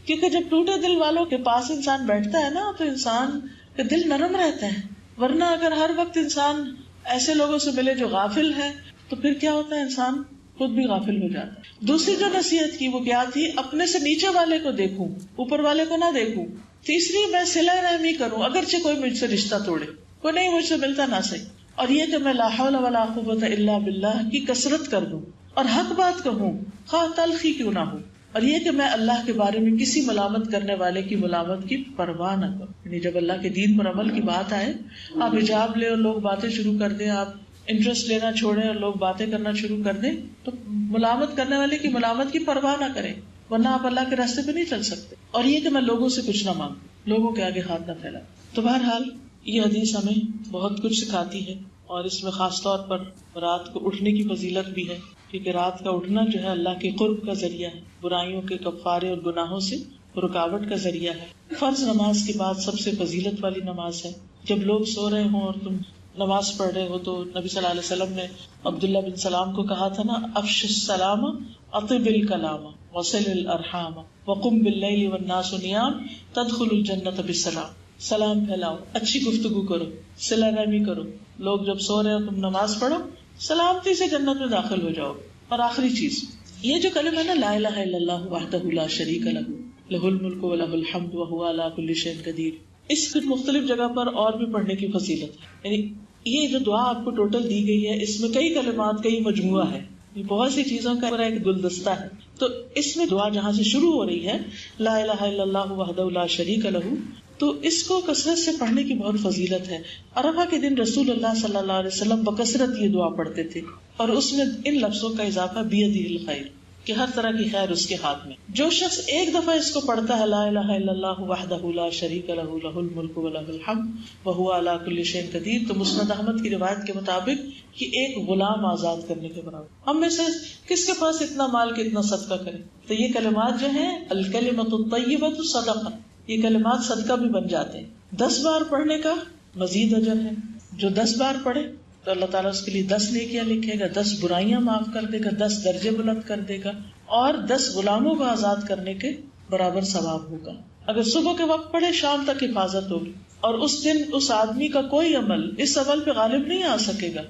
کیونکہ جب ٹوٹے دل والوں کے پاس انسان بیٹھتا ہے نا تو انسان کا دل نرم رہتا ہے. ورنہ اگر ہر وقت انسان ایسے لوگوں سے ملے جو غافل ہے تو پھر کیا ہوتا ہے، انسان خود بھی غافل ہو جاتا ہے. دوسری جو نصیحت کی وہ کیا تھی، اپنے سے نیچے والے کو دیکھوں، اوپر والے کو نہ دیکھوں. تیسری میں صلہ رحمی کروں، اگرچہ کوئی مجھ سے رشتہ توڑے، کوئی نہیں مجھ سے ملتا نہ صحیح. اور یہ کہ میں لا حول ولا قوت الا باللہ کی کثرت کر دوں اور حق بات کہوں، خواہ تلخی کیوں نہ ہو. اور یہ کہ میں اللہ کے بارے میں کسی ملامت کرنے والے کی ملامت کی پرواہ نہ کروں. یعنی جب اللہ کے دین پر عمل کی بات آئے، آپ حجاب لے اور لوگ باتیں شروع کر دیں، آپ انٹرسٹ لینا چھوڑیں اور لوگ باتیں کرنا شروع کر دیں، تو ملامت کرنے والے کی ملامت کی پرواہ نہ کریں، ورنہ آپ اللہ کے راستے پہ نہیں چل سکتے. اور یہ کہ میں لوگوں سے کچھ نہ مانگوں، لوگوں کے آگے ہاتھ نہ پھیلاؤں. تو بہرحال یہ حدیث ہمیں بہت کچھ سکھاتی ہے، اور اس میں خاص طور پر رات کو اٹھنے کی فضیلت بھی ہے، کیونکہ رات کا اٹھنا جو ہے اللہ کے قرب کا ذریعہ ہے، برائیوں کے کفارے اور گناہوں سے رکاوٹ کا ذریعہ ہے. فرض نماز کے بعد سب سے فضیلت والی نماز ہے. جب لوگ سو رہے ہوں اور تم نماز پڑھ رہے ہو تو نبی صلی اللہ علیہ وسلم نے عبداللہ بن سلام کو کہا تھا نا، افش السلام اطب الکلام وصل الارحام وقم باللیل والناس نیام تدخل الجنۃ بالسلام. سلام پھیلاؤ، اچھی گفتگو کرو، صلہ رحمی کرو. لوگ جب سو رہے ہو تم نماز پڑھو، سلامتی سے جنت میں داخل ہو جاؤ. اور آخری چیز یہ جو کلمہ ہے نا، لا الہ الا اللہ وحدہ لا شریک لہ لہ الملک ولہ الحمد وہو علی کل شیء قدیر، اس کی مختلف جگہ پر اور بھی پڑھنے کی فضیلت ہے. یعنی یہ جو دعا آپ کو ٹوٹل دی گئی ہے، اس میں کئی کلمات، کئی مجموعہ ہے، یہ بہت سی چیزوں کا پورا ایک گلدستہ ہے. تو اس میں دعا جہاں سے شروع ہو رہی ہے لا الہ الا اللہ وحدہ لا شریک لہ، تو اس کو کثرت سے پڑھنے کی بہت فضیلت ہے. عرفہ کے دن رسول اللہ صلی اللہ علیہ وسلم بکثرت یہ دعا پڑھتے تھے، اور اس میں ان لفظوں کا اضافہ بیدہ الخیر، کہ ہر طرح کی خیر اس کے ہاتھ میں. جو شخص ایک دفعہ اس کو پڑھتا ہے لا الہ الا اللہ وحدہ لا شریک لہ لہ الملک ولہ الحمد وہو علی کل شیء قدیر، تو مسند احمد کی روایت کے مطابق یہ ایک غلام آزاد کرنے کے برابر. ہم میں سے کس کے پاس اتنا مال کہ اتنا صدقہ کرے؟ تو یہ کلمات جو ہیں الکلمۃ الطیبۃ صدقہ، یہ کلمات صدقہ بھی بن جاتے ہیں. 10 بار پڑھنے کا مزید اجر ہے. جو 10 بار پڑھے تو اللہ تعالیٰ اس کے لیے 10 نیکیاں لکھے گا، 10 برائیاں معاف کر دے گا، 10 درجے بلند کر دے گا، اور 10 غلاموں کو آزاد کرنے کے برابر ثواب ہوگا. اگر صبح کے وقت پڑھے شام تک حفاظت ہوگی، اور اس دن اس آدمی کا کوئی عمل اس عمل پہ غالب نہیں آ سکے گا.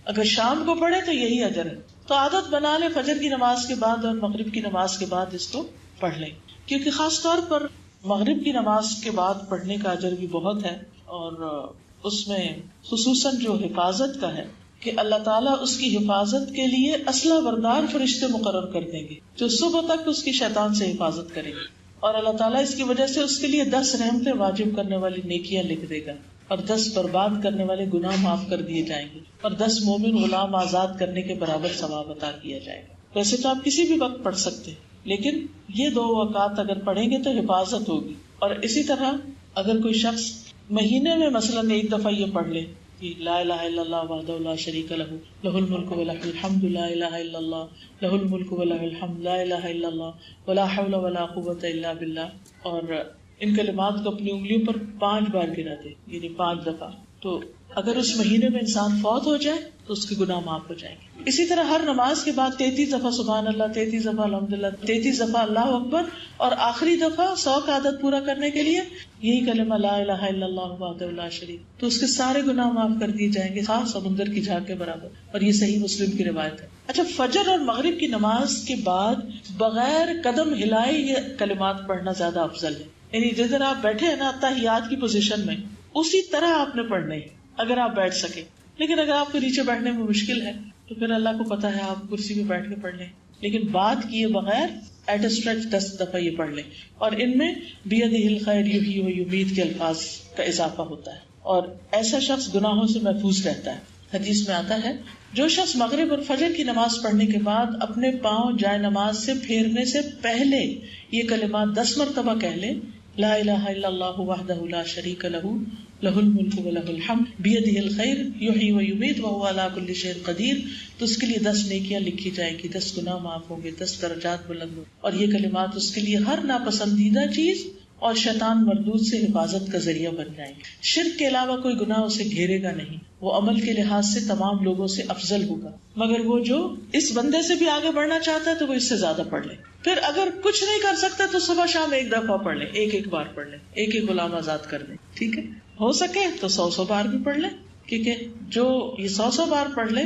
اگر شام کو پڑھے تو یہی اجر ہے. تو عادت بنا لے فجر کی نماز کے بعد اور مغرب کی نماز کے بعد اس کو پڑھ لیں، کیونکہ خاص طور پر مغرب کی نماز کے بعد پڑھنے کا اجر بھی بہت ہے. اور اس میں خصوصاً جو حفاظت کا ہے کہ اللہ تعالیٰ اس کی حفاظت کے لیے اسلحہ بردار فرشتے مقرر کر دیں گے جو صبح تک اس کی شیطان سے حفاظت کریں گے. اور اللہ تعالیٰ اس کی وجہ سے اس کے لیے 10 رحمتیں واجب کرنے والی نیکیاں لکھ دے گا، اور 10 برباد کرنے والے گناہ معاف کر دیے جائیں گے، اور 10 مومن غلام آزاد کرنے کے برابر ثواب عطا کیا جائے گا. ویسے تو آپ کسی بھی وقت پڑھ سکتے ہیں، لیکن یہ 2 اوقات اگر پڑھیں گے تو حفاظت ہوگی. اور اسی طرح اگر کوئی شخص مہینے میں مثلاً ایک دفعہ یہ پڑھ لے کہ لا الہ الا اللہ وحدہ لا شریک لہ لہ الملک ولہ الحمد لا الہ الا اللہ لہ الملک ولہ الحمد لا الہ الا اللہ ولا حول ولا قوۃ الا باللہ، اور ان کلمات کو اپنی انگلیوں پر 5 بار گنا دے، یعنی 5 دفعہ، تو اگر اس مہینے میں انسان فوت ہو جائے تو اس کے گناہ معاف ہو جائیں گے. اسی طرح ہر نماز کے بعد 33 دفعہ سبحان اللہ، 33 دفعہ الحمدللہ، 33 دفعہ اللہ اکبر، اور آخری دفعہ 100 کا عدد پورا کرنے کے لیے یہی کلمہ لا الہ الا اللہ وحدہ لا شریک، تو اس کے سارے گناہ معاف کر دیے جائیں گے، خاص سمندر کی جھاگ کے برابر. اور یہ صحیح مسلم کی روایت ہے. اچھا، فجر اور مغرب کی نماز کے بعد بغیر قدم ہلائے یہ کلمات پڑھنا زیادہ افضل ہے. یعنی جدھر آپ بیٹھے ہیں نا تحیات کی پوزیشن میں، اسی طرح آپ نے پڑھنے ہیں اگر آپ بیٹھ سکے. لیکن اگر آپ کو نیچے بیٹھنے میں مشکل ہے تو پھر اللہ کو پتا ہے آپ کرسی میں بیٹھ کے پڑھ لیں، لیکن بات کیے بغیر ایٹ اے اسٹریچ 10 دفعہ یہ پڑھ لیں. اور ان میں بیدہ الخیر یحیی و یمیت کے الفاظ کا اضافہ ہوتا ہے، اور ایسا شخص گناہوں سے محفوظ رہتا ہے. حدیث میں آتا ہے جو شخص مغرب اور فجر کی نماز پڑھنے کے بعد اپنے پاؤں جائے نماز سے پھیرنے سے پہلے یہ کلمات 10 مرتبہ کہہ لے، لا الہ الا اللہ وحدہ لا شریک لہ لہ الملک ولہ الحمد بیدہ الخیر یحیی و یمیت وہو علی کل شیء قدیر، تو اس کے لیے 10 نیکیاں لکھی جائیں گی، 10 گناہ معاف ہوں گے، 10 درجات بلند ہوں. اور یہ کلمات اس کے لیے ہر ناپسندیدہ چیز اور شیطان مردود سے حفاظت کا ذریعہ بن جائیں گے. شرک کے علاوہ کوئی گناہ اسے گھیرے گا نہیں، وہ عمل کے لحاظ سے تمام لوگوں سے افضل ہوگا، مگر وہ جو اس بندے سے بھی آگے بڑھنا چاہتا ہے تو وہ اس سے زیادہ پڑھ لے. پھر اگر کچھ نہیں کر سکتا تو صبح شام ایک دفعہ پڑھ لیں، ایک بار پڑھ لیں، ایک غلام آزاد کر دیں. ٹھیک ہے، ہو سکے تو 100 بار بھی پڑھ لیں، کیونکہ جو یہ 100 بار پڑھ لے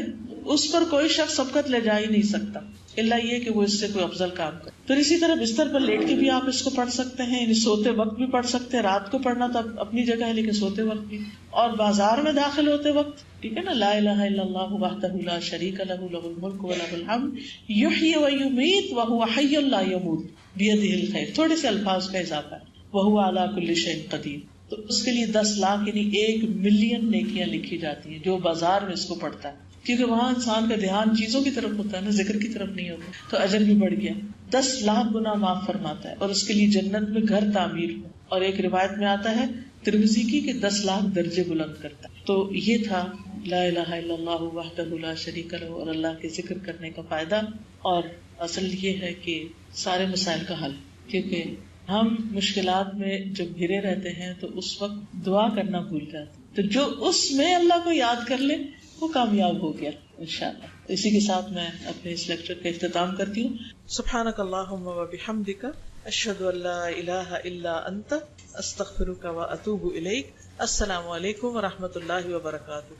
اس پر کوئی شخص سبقت لے جا ہی نہیں سکتا، اللہ یہ کہ وہ اس سے کوئی افضل کام کرے. پھر اسی طرح بستر پر لیٹ کے بھی آپ اس کو پڑھ سکتے ہیں، یعنی سوتے وقت بھی پڑھ سکتے ہیں. رات کو پڑھنا تو اپنی جگہ ہے، لیکن سوتے وقت بھی، اور بازار میں داخل ہوتے وقت. ٹھیک ہے نا، لا الہ الا اللہ وحدہ لا شریک لہ لہ الملک ولہ الحمد یحیی و یمیت وہو حی لا یموت بیدہ الخیر، تھوڑے سے الفاظ کا اضافہ ہے، وہو علی کل شیء قدیر. تو اس کے لیے 10 لاکھ یعنی 1 ملین نیکیاں لکھی جاتی ہیں جو بازار میں اس کو پڑھتا ہے، کیونکہ وہاں انسان کا دھیان چیزوں کی طرف ہوتا ہے نا، ذکر کی طرف نہیں ہوتا، تو اجر بھی بڑھ گیا. 10 لاکھ گناہ معاف فرماتا ہے، اور اس کے لیے جنت میں گھر تعمیر ہو. اور ایک روایت میں آتا ہے ترمذی کی کہ 10 لاکھ درجے بلند کرتا ہے. تو یہ تھا لا الہ الا اللہ وحدہ لا شریک لہ اور اللہ کے ذکر کرنے کا فائدہ. اور اصل یہ ہے کہ سارے مسائل کا حل، کیونکہ ہم مشکلات میں جب گھرے رہتے ہیں تو اس وقت دعا کرنا بھول جاتے ہیں، تو جو اس میں اللہ کو یاد کر لے وہ کامیاب ہو گیا انشاءاللہ. اسی کے ساتھ میں اپنے اس لیکچر کا اختتام کرتی ہوں. سبحانک اللہم و بحمدک اشہد ان لا الہ الا انت استغفرک و اتوب الیک. السلام علیکم و رحمۃ اللہ وبرکاتہ.